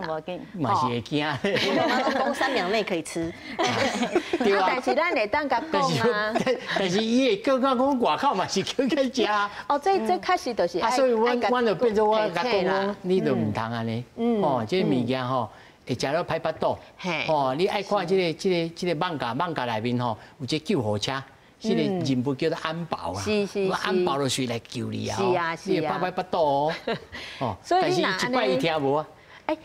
Speaker 1: 嘛是会惊。
Speaker 5: 我讲3秒内可以吃。
Speaker 1: 对啊。
Speaker 4: 但是咱会当甲讲啊。
Speaker 1: 但是伊会讲外口嘛是捡起来食。
Speaker 4: 哦，这确实就是。
Speaker 1: 所以我就变做我甲讲，你就唔通安尼。哦，这物件吼会食了歹腹肚。哦，你爱看这个网架内面吼有这救护车。这个人物叫做安保啊，安保就是来救你啊，你会拍腹肚哦，哦，但是一摆伊听无啊。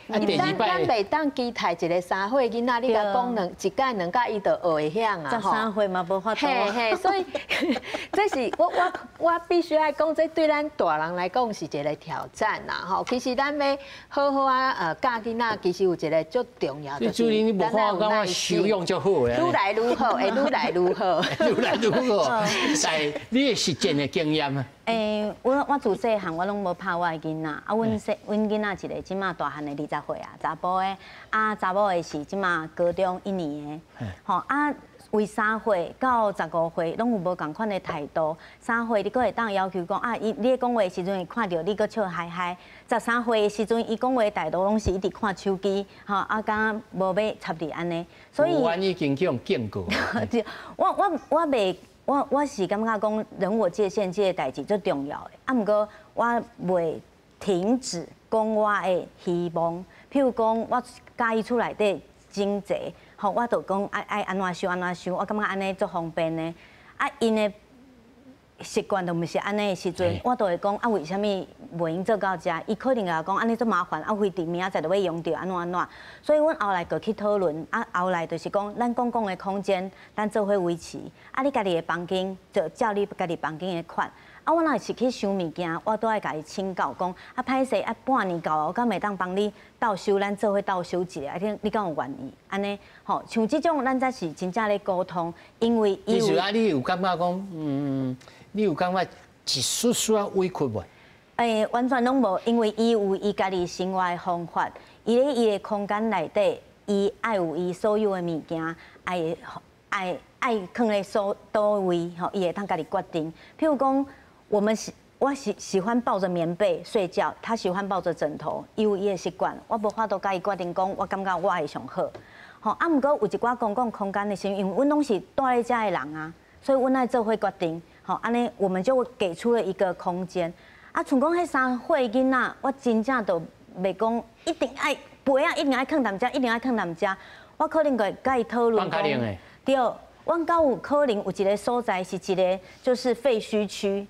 Speaker 4: 咱袂当期待一个3岁囡仔，你甲讲一届2届，伊就学会晓啊。
Speaker 2: 吼，3岁嘛无法度。
Speaker 4: 嘿，所以这是我必须爱讲，这对咱大人来讲是一个挑战啦。吼，其实咱要好好教囡仔，其实有一个最重要的。
Speaker 1: 就是你无看我讲我修养就好诶。
Speaker 4: 愈来愈好，会愈来愈好。
Speaker 1: 愈来愈好。但你实践的经验啊？
Speaker 2: 我自细汉我拢无拍我的囡仔，阮囡仔一个即马大汉的20岁啊，查甫的，查某的是即马高中1年的，吼为3岁到15岁拢有无共款的态度。3岁你阁会当要求讲你咧讲话的时阵会看到你阁笑嗨嗨，13岁的时阵伊讲话的态度拢是一直看手机，敢无要插你安尼，所以
Speaker 1: 我已经叫人见过。
Speaker 2: 我是感觉讲人我界限这个代志最重要的，毋过我袂停止讲我的希望，譬如讲我家己厝内底经济，吼，我就讲爱安怎想，我感觉安尼足方便的。因的习惯都毋是安尼的时阵，我就会讲为虾米袂用做到遮？伊可能会讲安尼足麻烦，非得明仔载就要用到安怎。所以阮后来就去讨论，后来就是讲咱公共的空间，咱做伙维持。你家己的房间就照你家己房间的款。我若是去收物件，我都爱家己请教讲歹势半年到，我敢会当帮你倒收，咱做伙倒收一下，你敢有愿意？安尼吼，像这种咱才是真正咧沟通，因为
Speaker 1: 其实你有感觉讲，你有感觉一丝丝啊委屈无？
Speaker 2: 完全拢无，因为伊有伊家己生活的方法，伊咧伊的空间内底，伊爱有伊所有的物件，爱放咧倒位，吼，伊会当家己决定。譬如讲，我喜欢抱着棉被睡觉，他喜欢抱着枕头，伊有伊的习惯，我无法度甲伊决定讲，我感觉我会上好。吼，毋过有一寡公共空间的时候，因为阮拢是住咧遮的人啊，所以阮爱做伙决定。好，安尼我们就给出了一个空间。像讲迄3岁囡仔，我真正都袂讲一定爱杯啊，一定爱放淡遮，一定爱放淡遮。我可能会甲伊讨论讲，对，阮敢有可能有一个所在是一个就是废墟区、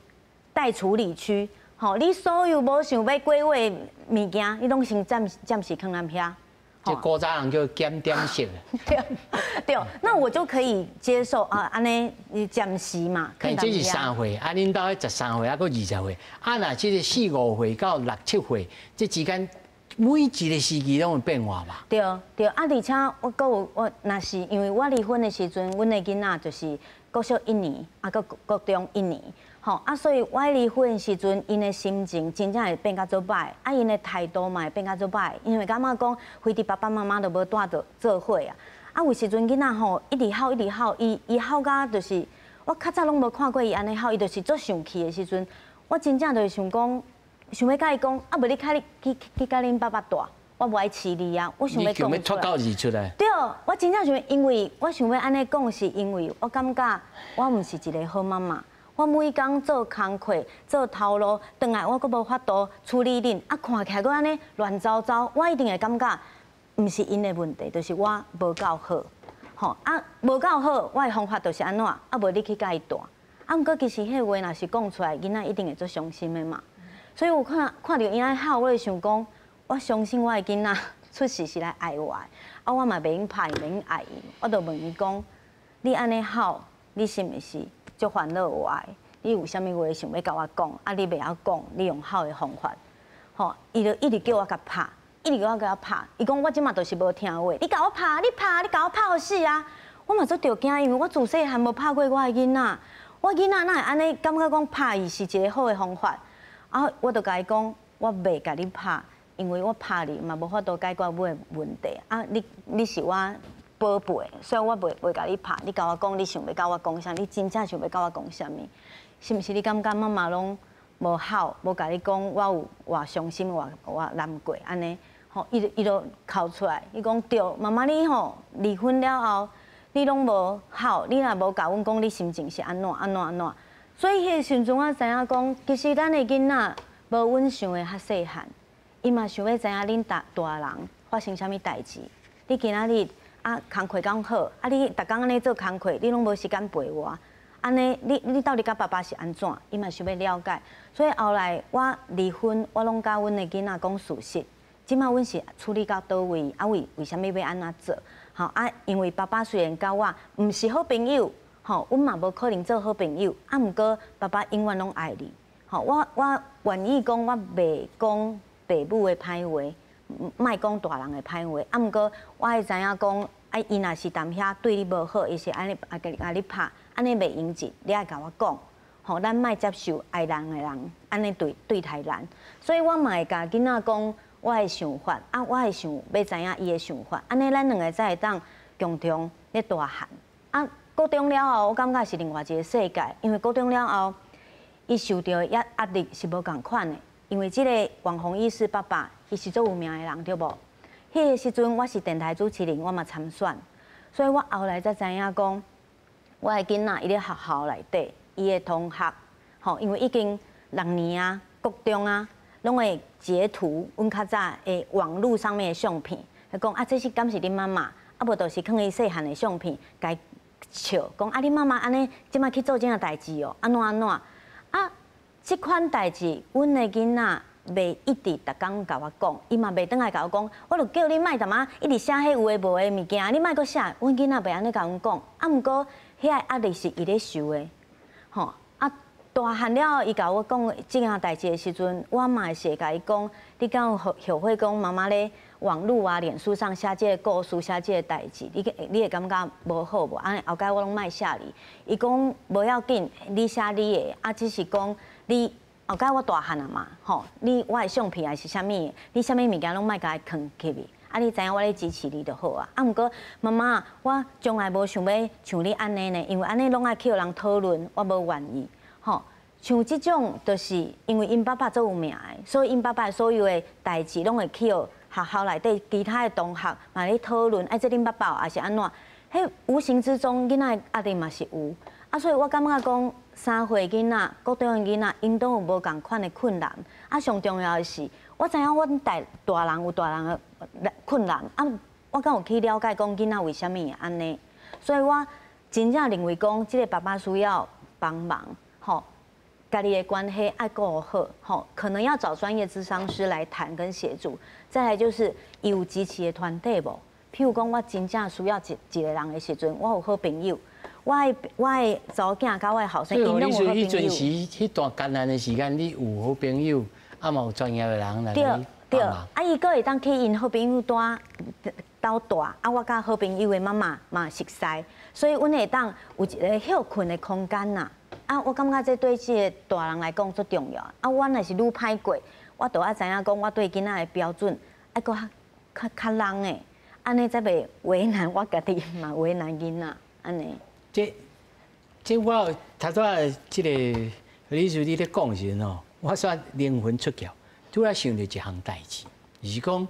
Speaker 2: 待处理区。吼，你所有无想要过位物件，你拢先暂时放咱遐。
Speaker 1: 这古早人叫检点式。
Speaker 2: 对，那我就可以接受啊，安尼你暂时嘛。
Speaker 1: 这是3岁，啊，恁兜迄13岁，啊，搁20岁，啊，若这个4、5岁到6、7岁，这之间每一个时期拢有变化吧？
Speaker 2: 对，啊，而且我搁有若是因为我离婚的时阵，阮的囡仔就是国小1年，啊，搁国中1年。吼啊，所以我离婚的时阵，因的心情真正会变甲做歹，啊，因的态度嘛会变甲做歹，因为感觉讲，非得爸爸妈妈都无带着做伙啊。啊，有时阵囡仔吼一直哭，伊哭甲就是，我较早拢无看过伊安尼哭，伊就是做生气的时阵，我真正就是想讲，想要甲伊讲，啊，无你去甲恁爸爸带，我无爱饲你啊，我想要讲
Speaker 1: 出到字出来。
Speaker 2: 对，我真正想，因为我想要安尼讲，是因为我感觉我毋是一个好妈妈。我每工做工课、做头路，转来我阁无法度处理恁，啊，看起来阁安尼乱糟糟，我一定会感觉，毋是因的问题，就是我无够好，吼啊，无够好，我的方法就是安怎，啊，无你去甲伊带，啊，毋过其实迄话若是讲出来，囡仔一定会做伤心的嘛。所以我看到因安好，我就想讲，我相信我的囡仔出世是来爱我的，啊，我嘛袂用怕伊，袂用爱伊，我就问伊讲，你安尼好，你是毋是？足烦恼我的，你有啥物话想要甲我讲？啊，你袂晓讲，你用好的方法，吼，伊就一直叫我甲拍，一直叫我甲拍。伊讲我即马就是无听话，你甲我拍，你甲我拍好死啊！我嘛足着惊，因为我自细汉无拍过我的囡仔，我囡仔哪会安尼感觉讲拍伊是一个好的方法？啊，我就甲伊讲，我袂甲你拍，因为我拍你嘛无法度解决我的问题。啊，你是我宝贝，所以我袂甲你拍。你甲我讲，你想要甲我讲啥？你真正想要甲我讲啥物？是毋是你感觉妈妈拢无好，无甲你讲我有偌伤心、偌难过安尼？吼，伊就哭出来，伊讲对，妈妈你吼离婚了后，你拢无好，你若无甲阮讲你心情是安怎。所以迄时阵我知影讲，其实咱的囡仔无阮想的较细汉，伊嘛想要知影恁大人发生啥物代志。你今仔日啊，工课讲好，啊，你逐工安尼做工课，你拢无时间陪我，安尼你到底甲爸爸是安怎？伊嘛想要了解。所以后来我离婚，我拢甲阮的囡仔讲事实。即摆阮是处理到倒位，啊为啥物要安怎做？吼啊，因为爸爸虽然甲我毋是好朋友，吼，阮嘛无可能做好朋友，啊，毋过爸爸永远拢爱你。吼，我愿意讲，我袂讲爸母的歹话。莫讲大人的歹话，啊，毋过我会知影讲，啊，伊若是踮遐对你无好，伊是安尼甲你拍，安尼袂用劲，你爱甲我讲，吼，咱莫接受爱人的人安尼对待咱。所以我嘛会甲囡仔讲我的想法，啊，我会想要知影伊的想法，安尼咱两个才会当共同咧大汉。啊，高中了后，我感觉是另外一个世界，因为高中了后，伊受到的压力是无共款的。因为这个王宏医师爸爸，伊是做有名的人，对无？迄个时阵我是电台主持人，我嘛参选，所以我后来才知影讲，我的囡仔伊咧学校内底，伊的同学，吼，因为已经6年啊，国中啊，拢会截图阮较早的网络上面的相片，他讲啊，这是敢是恁妈妈，啊无就是放伊细汉的相片，该笑讲啊，恁妈妈安尼即摆去做这样代志哦，安怎啊？即款代志，阮的囡仔袂一直逐工甲我讲，伊嘛袂倒来甲我讲，我就叫你莫淡仔一直写迄有诶无诶物件，你莫阁写。阮囡仔袂安尼甲阮讲，啊，毋过遐个压力是伊咧受诶，吼。啊，大汉了后，伊甲我讲即件代志的时阵，我嘛是会甲伊讲，你敢有后悔讲妈妈咧网络啊、脸书上写即个故事、写即个代志，你会感觉无好无？安尼后摆我拢莫写你。伊讲无要紧，你写你诶，啊，只是讲。你后摆我大汉啊嘛，吼！我的相片还是啥物？你啥物物件拢莫甲伊藏起去，啊！你知影我咧支持你就好啊。啊，毋过妈妈，我从来无想要像你安尼呢，因为安尼拢爱去互人讨论，我无愿意，吼。像即种，就是因为因爸爸做有名的，所以因爸爸所有的代志拢会去互学校内底其他的同学嘛咧讨论，哎，这恁爸爸还是安怎？迄无形之中，囡仔压力嘛是有。啊，所以我感觉讲3岁囡仔、高中的囡仔，因都有无共款的困难。啊，上重要的是，我知影阮大人有大人的困难，啊，我敢有去了解讲囡仔为虾米会安尼，所以我真正认为讲，这个爸爸需要帮忙，吼，家己的关系爱顾好，吼，可能要找专业咨商师来谈跟协助。再来就是有支持的团体无，譬如讲我真正需要一个人的时阵，我有好朋友。我的查某囝甲我的后生，因拢有好朋友。
Speaker 1: 迄阵时，迄段艰难的时间，你有好朋友，啊嘛有专业的人来帮忙。
Speaker 2: 对，啊伊个会当去因好朋友兜住，啊我甲好朋友的妈妈嘛熟悉，所以阮会当有一个休困的空间呐。啊，我感觉这对这个大人来讲最重要。啊，阮若是愈歹过，我就要知影讲我对囡仔的标准，爱搁较人的，安尼才袂为难我家己嘛，为难囡仔安尼。
Speaker 1: 这我头仔这个李主任咧讲时吼，我煞灵魂出窍，突然想到一项代志，就是讲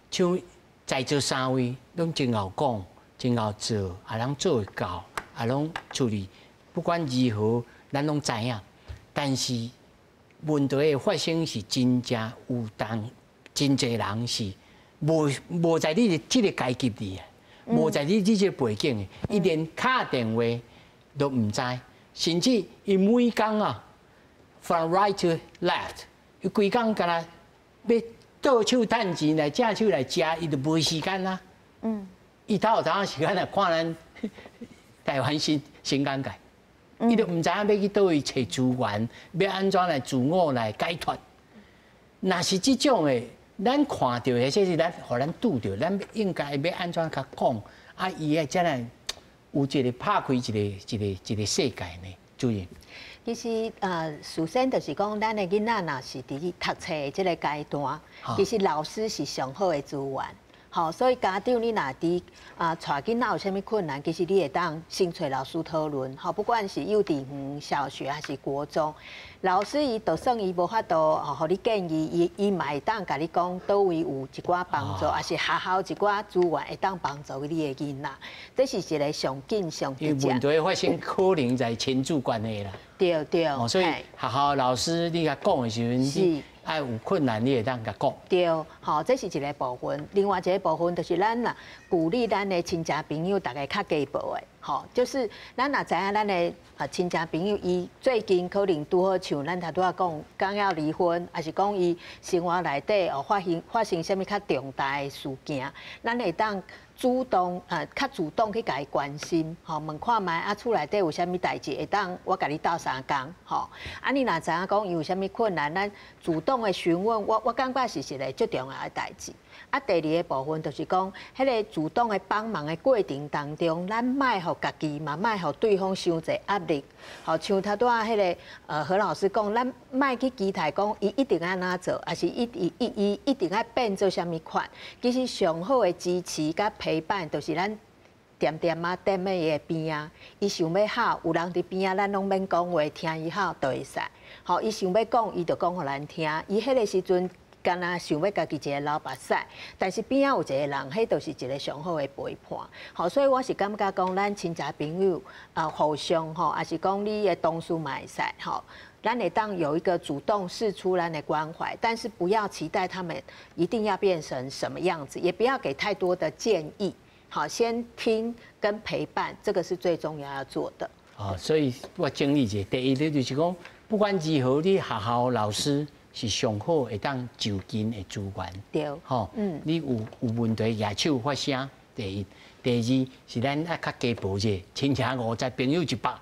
Speaker 1: 像在座三位拢真好讲，真好做，也拢做会到，也拢处理。不管如何，咱拢知影。但是问题的发生是真正有真侪人是无在你这个阶级里。无在你这个背景的，伊连打电话都唔知，甚至伊每工啊 ，from right to left， 伊规工干啦要倒手趁钱来正手来食，伊就无时间啦。伊头时间来看咱台湾新尴尬，伊就唔知影要去倒位找资源，要安怎来自我来解脱。若是这种的。咱看到的，这是咱，互咱拄到，咱应该要安怎甲讲？啊，伊个才能有一个拍开一个世界呢？主任。
Speaker 4: 其实首先就是讲，咱的囡仔若是伫读册的这个阶段，其实老师是上好的资源。好，所以家长你若伫带囡仔有啥物困难，其实你会当先找老师讨论。好，不管是幼稚园、小学还是国中，老师伊就算伊无法度，互你建议，伊嘛会当甲你讲倒位有一寡帮助，还是学校一寡资源会当帮助你的囡仔。这是一个上紧上直接。
Speaker 1: 问题发生可能在亲子关系啦。
Speaker 4: 对。
Speaker 1: 所以学校老师你甲讲的时阵，是爱有困难你会当甲讲。
Speaker 4: 对，好，这是一个部分。另外一个部分就是咱啦，鼓励咱的亲戚朋友大家较家暴的，好，就是咱若知影咱的亲戚朋友，伊最近可能拄好像咱头拄仔讲，刚要离婚，还是讲伊生活内底发生什么较重大的事件，咱会当主动较主动去甲伊关心，吼，问看卖啊厝内底有啥物代志，会当我甲你斗相共，吼，啊你若知影讲伊有啥物困难，咱主动的询问，我感觉是一个最重要的代志。啊，第二个部分就是讲，迄个主动的帮忙的过程当中，咱莫互家己嘛，莫互对方伤侪压力。好，像头拄仔迄个何老师讲，咱莫去期待讲伊一定安怎做，还是伊一定爱变做啥物款。其实上好的支持甲陪伴，就是咱点点啊踮在伊的边啊。伊想要好，有人伫边啊，咱拢免讲话，听伊好就会使。好，伊想要讲，伊就讲互咱听。伊迄个时阵。敢若想要家己一个老目屎，但是边仔有一个人，迄就是一个上好的陪伴。好，所以我是感觉讲，咱亲戚朋友互相吼，还是讲你的同事嘛会使吼，咱会当有一个主动释出咱的关怀，但是不要期待他们一定要变成什么样子，也不要给太多的建议。好，先听跟陪伴，这个是最重要要做的。
Speaker 1: 所以我整理一下，第一个就是讲，不管如何，你学校老师。是上好会当就近的资源，
Speaker 4: 对，
Speaker 1: 吼，你有问题举手发声，第一，第二是咱爱较家暴者，亲戚50朋友100，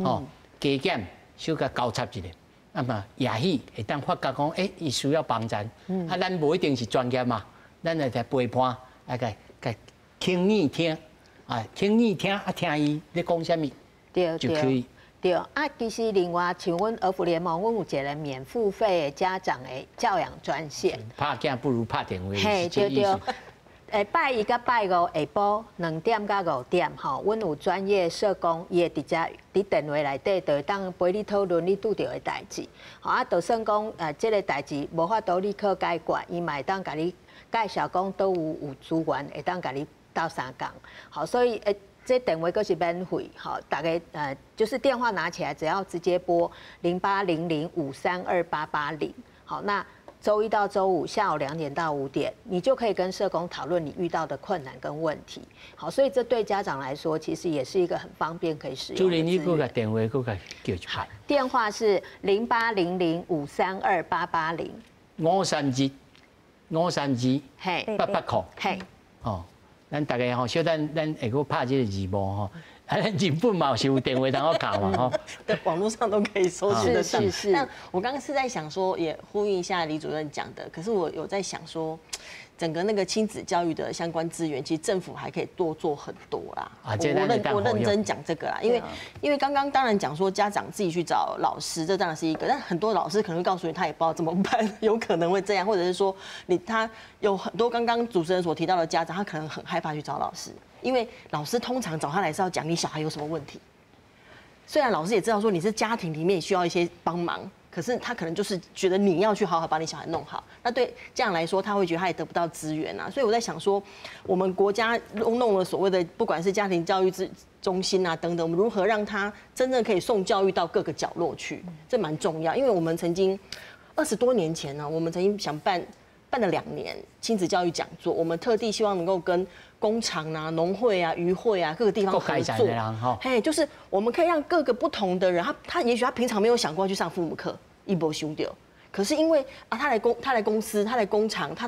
Speaker 1: 吼，加减小甲交叉一下，啊嘛也许会当发觉讲，伊需要帮助，啊，咱无一定是专业嘛，咱来在陪伴，啊个听耳听，听耳听，听伊咧讲啥物，
Speaker 4: 对，
Speaker 1: 就可以。
Speaker 4: 对啊，其实另外像阮儿福联盟，阮有一个免付费的家长的教养专线。
Speaker 1: 拍囝不如拍电话。
Speaker 4: 嘿，对。拜1甲拜5下晡2点到5点，吼，阮有专业社工，伊会直接伫电话内底，就会当陪你讨论你拄到的代志。吼啊，就算讲这个代志无法度立刻解决，伊嘛会当甲你介绍讲都有资源，会当甲你斗相共。好，所以这电话都是免费，好，大概就是电话拿起来，只要直接拨0800532880，好，那周一到周五下午2点到5点，你就可以跟社工讨论你遇到的困难跟问题。好，所以这对家长来说，其实也是一个很方便可以使用的资源。
Speaker 1: 主任，你给个电话，给个叫一下。
Speaker 4: 电话是0800532880。
Speaker 1: 532
Speaker 4: 嘿
Speaker 1: ，800块。
Speaker 4: 嘿，
Speaker 1: 哦，咱大家吼，小咱会搁拍这个字幕吼。咱日本嘛是有电话通好卡嘛吼，
Speaker 5: 对，网络上都可以搜寻得到。
Speaker 4: 是。
Speaker 5: 那我刚刚是在想说，也呼应一下李主任讲的，可是我有在想说，整个那个亲子教育的相关资源，其实政府还可以多做很多啦。我认真讲这个啦，因为刚刚当然讲说家长自己去找老师，这当然是一个，但很多老师可能会告诉你他也不知道怎么办，有可能会这样，或者是说他有很多刚刚主持人所提到的家长，他可能很害怕去找老师。因为老师通常找他来是要讲你小孩有什么问题，虽然老师也知道说你是家庭里面需要一些帮忙，可是他可能就是觉得你要去好好把你小孩弄好。那对这样来说，他会觉得他也得不到资源啊。所以我在想说，我们国家弄了所谓的不管是家庭教育中心啊等等，我们如何让他真正可以送教育到各个角落去，这蛮重要。因为我们曾经20多年前呢，我们曾经想办了2年亲子教育讲座，我们特地希望能够跟工厂啊、农会啊、渔会啊各个地方合作，嘿，就是我们可以让各个不同的人，他也许他平常没有想过要去上父母课，一波修掉，可是因为啊他来公司，他来工厂，他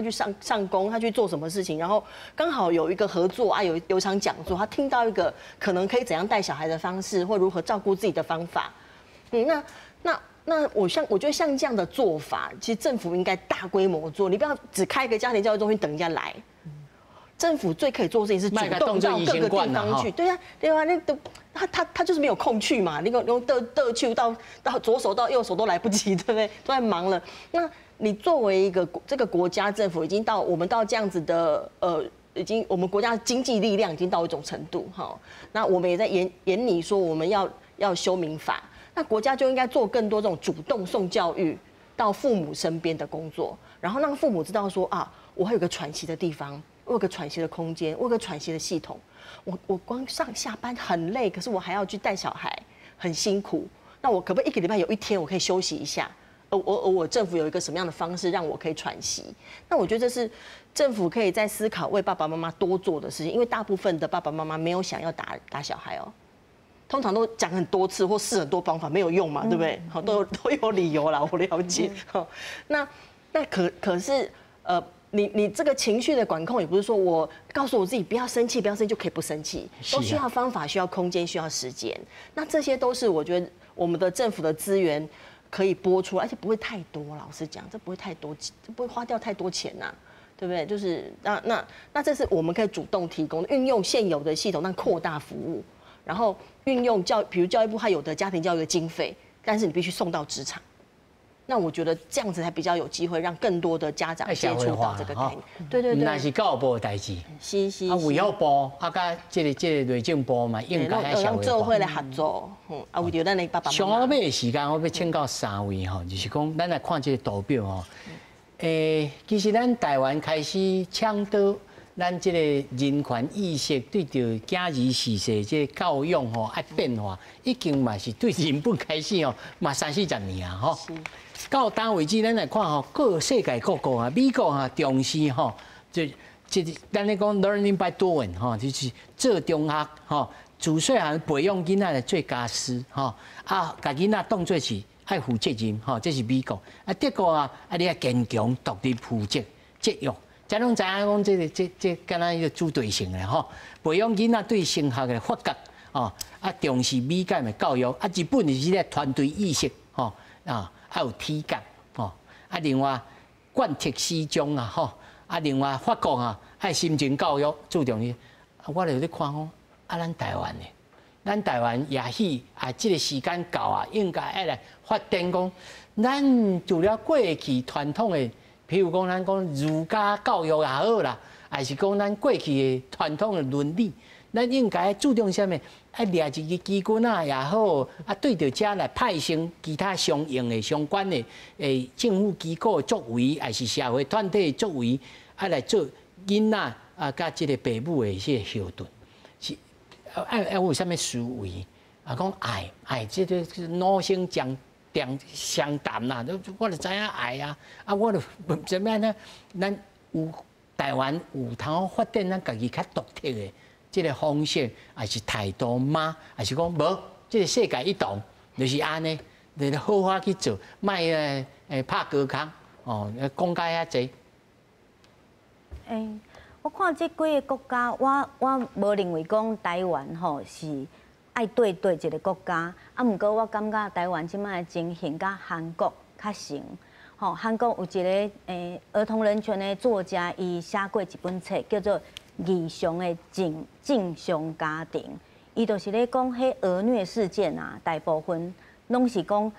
Speaker 5: 去上工，他去做什么事情，然后刚好有一个合作啊，有场讲座，他听到一个可能可以怎样带小孩的方式，或如何照顾自己的方法，那我觉得像这样的做法，其实政府应该大规模做，你不要只开一个家庭教育中心等人家来。政府最可以做的事情是主动到各个地方去，对啊，那都他就是没有空去嘛，你用去到左手到右手都来不及，对不对？都在忙了。那你作为一个这个国家政府，我们到这样子的我们国家的经济力量已经到一种程度哈，那我们也在研拟说我们要修民法，那国家就应该做更多这种主动送教育到父母身边的工作，然后让父母知道说啊，我还有个喘息的地方。我有个喘息的空间，我有个喘息的系统。我光上下班很累，可是我还要去带小孩，很辛苦。那我可不可以1个礼拜有1天我可以休息一下？而我政府有一个什么样的方式让我可以喘息？那我觉得这是政府可以在思考为爸爸妈妈多做的事情，因为大部分的爸爸妈妈没有想要打小孩哦，通常都讲很多次或试很多方法没有用嘛，对不对？好，都有理由啦，我了解。好，那可是你这个情绪的管控，也不是说我告诉我自己不要生气就可以不生气，都需要方法、需要空间、需要时间。那这些都是我觉得我们的政府的资源可以拨出，而且不会太多。老实讲，这不会太多，这不会花掉太多钱呐，对不对？就是那这是我们可以主动提供的，运用现有的系统，让扩大服务，然后运用比如教育部它有的家庭教育的经费，但是你必须送到职场。那我觉得这样子才比较有机会让更多的家长接触到这个概念。对。
Speaker 1: 那是教育部的代志。
Speaker 5: 是。
Speaker 1: 啊，卫福部甲这个内政部嘛，应该要
Speaker 5: 让做伙来合作。为着咱的爸爸妈妈。
Speaker 1: 上后尾的时间，我要请教3位吼，就是讲咱来看这个图表吼。其实咱台湾开始倡导咱这个人权意识对着家儿逝世这个教养吼爱变化，已经嘛是对日本开始哦，嘛30-40年啊吼。到单为止，咱来看吼，各世界各国啊，美国啊重视吼，咱咧讲 learning by doing 吼，就是做中学吼，自细汉培养囡仔来做家师吼，啊，甲囡仔当作是爱负责任吼，这是美国。啊，德国啊，你要坚强独立负责节约，才拢知影讲这敢若一个主队性的吼，培养囡仔对升学的发觉哦，啊重视美感的教育，啊日本就是咧团队意识吼啊。还有体感吼，啊，另外贯彻始终啊吼，啊，另外法国啊，爱心情教育注重于，我就咧看讲，啊，咱台湾也许啊，这个时间到啊，应该爱来发展讲，咱除了过去传统的，譬如讲咱讲儒家教育也好啦，还是讲咱过去的传统的伦理，咱应该注重什么？啊，掠一个机关啊也好，啊对着遮来派生其他相应的相关的政府机构的作为，还是社会团体的作为，啊来做囡仔啊甲这个父母的这个后盾，是有啥物思维啊？讲爱这个脑性相谈啦，我就知影爱啊，啊，我就怎么样呢？咱有台湾有通发展咱家己较独特的这个方式，还是态度吗？还是讲无？这个世界一动就是安尼，你好好去做，卖拍高空哦，讲解遐济。
Speaker 2: 我看这几个国家，我无认为讲台湾吼是爱对一个国家，啊，毋过我感觉台湾即摆情形甲韩国较像。吼，韩国有一个儿童人权的作家，伊写过一本册，叫做《异常的正常家庭》。伊就是咧讲，迄儿虐事件啊，大部分拢是讲，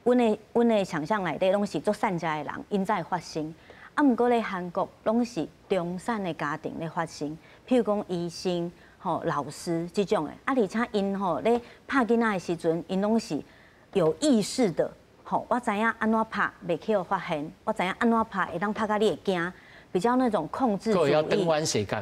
Speaker 2: 阮的想象内底拢是做善家的人因才发生。啊，毋过咧韩国拢是中产的家庭咧发生，譬如讲医生、吼老师这种的。啊，而且因吼咧拍囡仔的时阵，因拢是有意识的。吼，我知影安怎拍袂去互发现，我知影安怎拍会当拍到你会惊，比较那种控制主义。
Speaker 1: 要登湾世界。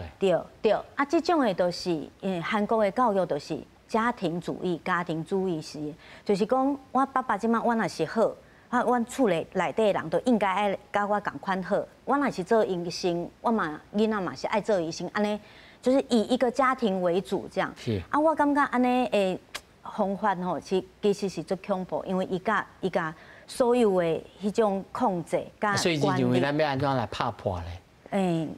Speaker 2: 对，啊，这种的都是，韩国的教育都是家庭主义是，就是讲我爸爸即摆我若是好，啊，阮厝内底人都应该爱甲我共款好。我若是做医生，我嘛囡仔嘛是爱做医生，安尼就是以一个家庭为主这样。
Speaker 1: 是。
Speaker 2: 啊，我感觉安尼方法吼，其实是足恐怖，因为伊甲所有的迄种控制甲管理。
Speaker 1: 所以你认为咱要安怎来拍破咧？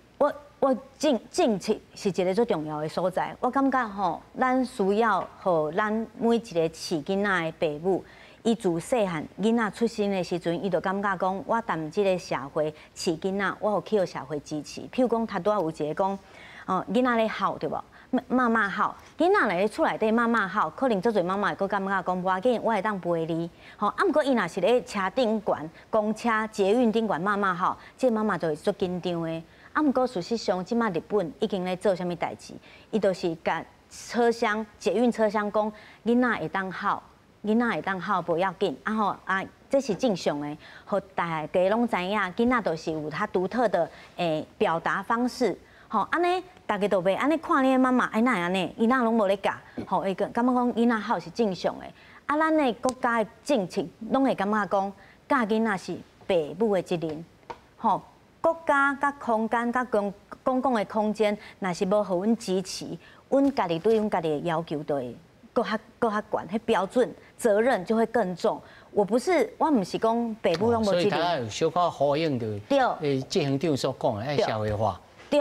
Speaker 2: 我政策是一个最重要的所在。我感觉吼，咱需要互咱每一个饲囡仔的父母，伊自细汉囡仔出生的时阵，伊就感觉讲，我踮即个社会饲囡仔，我有去互社会支持。譬如讲，他拄仔有一个讲，囡仔咧哭对无？妈好，囡仔来咧厝内底妈好，可能做侪妈会阁感觉讲无要紧，我会当陪你。吼，啊，毋过伊若是咧车顶悬、公车、捷运顶悬妈好，这妈就会足紧张的。啊，毋过事实上，即马日本已经咧做啥物代志？伊就是甲车厢、捷运车厢讲，囡仔会当好，囡仔会当好不要紧。啊吼啊，这是正常的，互大家拢知影，囡仔就是有他独特的表达方式。吼，安尼大家都袂安尼看你的妈妈，哪会安尼？囡仔拢无咧教，吼，会感觉讲囡仔好是正常的。啊，咱的国家的政策拢会感觉讲，教囡仔是父母的责任。吼，国家甲空间甲公共的空间，若是无互阮支持，阮家己对阮家己的要求就会搁较悬，迄标准责任就会更重。我毋是讲父母拢无责任。所以
Speaker 1: 他有小可呼应着，对，执行长所讲的爱社会化。
Speaker 2: 对，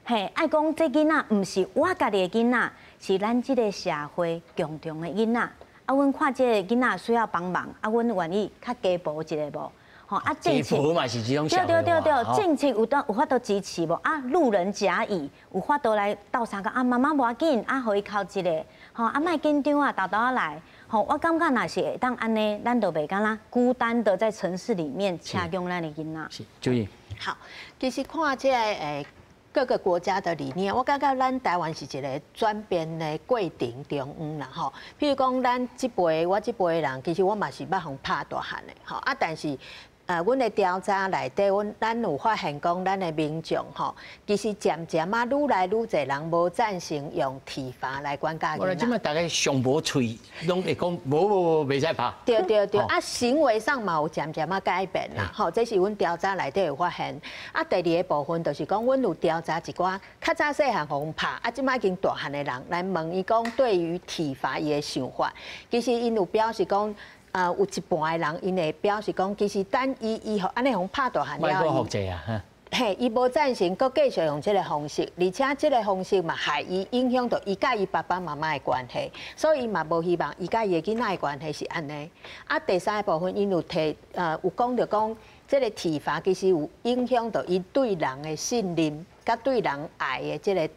Speaker 2: 嘿，爱讲这囡仔毋是我家己的囡仔，是咱即个社会共同的囡仔。啊，阮看这个囡仔需要帮忙，啊，阮愿意较加步一个无。吼，啊，政策
Speaker 1: 嘛是这种社会化。
Speaker 2: 对，政策有法度支持无？啊，路人甲乙有法度来斗相共啊，妈妈无要紧，啊，互伊哭一个，吼，啊，莫紧张啊，豆仔来。吼，我感觉若是会当安尼，咱就袂敢若孤单的在城市里面车供咱的囡仔。
Speaker 1: 是，注意。
Speaker 4: 好，其实看这个各个国家的理念，我感觉咱台湾是一个转变的过程中央啦吼。譬如讲，咱这辈我这辈人，其实我嘛是捌互拍大汉的吼啊，但是。阮的调查内底，咱有发现讲，咱的民众吼，其实渐渐啊，愈来愈侪人无赞成用体罚来管教囡仔。
Speaker 1: 我即摆大概上无喙，拢会讲无袂使拍。
Speaker 4: 对，啊，行为上嘛有渐渐啊改变啦。吼，这是阮调查内底有发现。啊，第二个部分就是讲，阮有调查一寡较早细汉互阮拍，啊，即摆已经大汉的人来问伊讲，对于体罚伊的想法，其实因有表示讲。有一半的人，因会表示讲，其实等伊安尼互拍大汉了，
Speaker 1: 复制啊，
Speaker 4: 嘿，伊无赞成，佮继续用这个方式，而且这个方式嘛，害伊影响到伊甲伊爸爸妈妈的关系，所以伊嘛无希望伊甲伊的囡仔的关系是安尼。啊，第三个部分，因有有讲到讲，这个体罚其实有影响到伊对人的信任，甲对人爱的这个。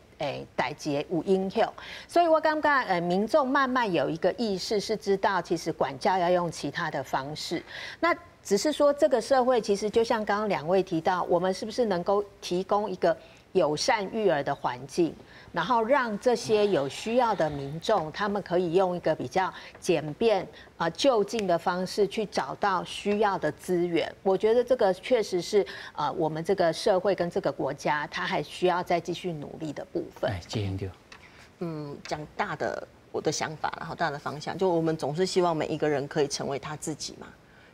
Speaker 4: 代志有影响，所以我感觉民众慢慢有一个意识，是知道其实管教要用其他的方式。那只是说这个社会其实就像刚刚两位提到，我们是不是能够提供一个友善育儿的环境，然后让这些有需要的民众，他们可以用一个比较简便就近的方式去找到需要的资源。我觉得这个确实是我们这个社会跟这个国家，它还需要再继续努力的部分。
Speaker 1: 执行长，
Speaker 5: 讲大的。我的想法，然后大的方向，就我们总是希望每一个人可以成为他自己嘛。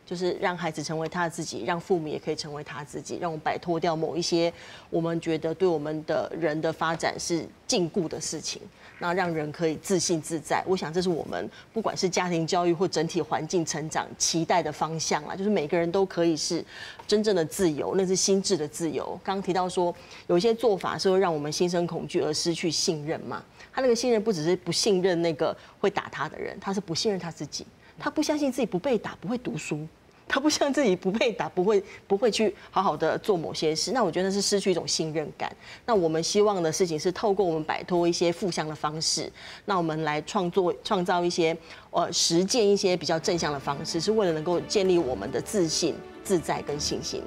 Speaker 5: 就是让孩子成为他自己，让父母也可以成为他自己，让我们摆脱掉某一些我们觉得对我们的人的发展是禁锢的事情，那让人可以自信自在。我想这是我们不管是家庭教育或整体环境成长期待的方向啦，就是每个人都可以是真正的自由，那是心智的自由。刚刚提到说有一些做法是会让我们心生恐惧而失去信任嘛，他那个信任不只是不信任那个会打他的人，他是不信任他自己。他不相信自己不被打不会读书，他不相信自己不被打不会去好好的做某些事。那我觉得是失去一种信任感。那我们希望的事情是透过我们摆脱一些负向的方式，那我们来创造一些实践一些比较正向的方式，是为了能够建立我们的自信、自在跟信心。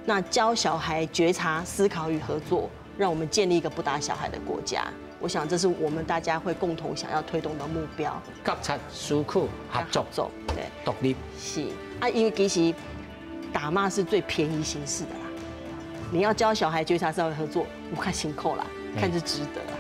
Speaker 5: 那教小孩觉察、思考与合作，让我们建立一个不打小孩的国家。我想这是我们大家会共同想要推动的目标。
Speaker 1: 觉察、思考、合作，
Speaker 5: 对，
Speaker 1: 独立
Speaker 5: 是啊，因为其实打骂是最便宜形式的啦。你要教小孩觉察、思考、合作，我看辛苦啦，看是值得啦。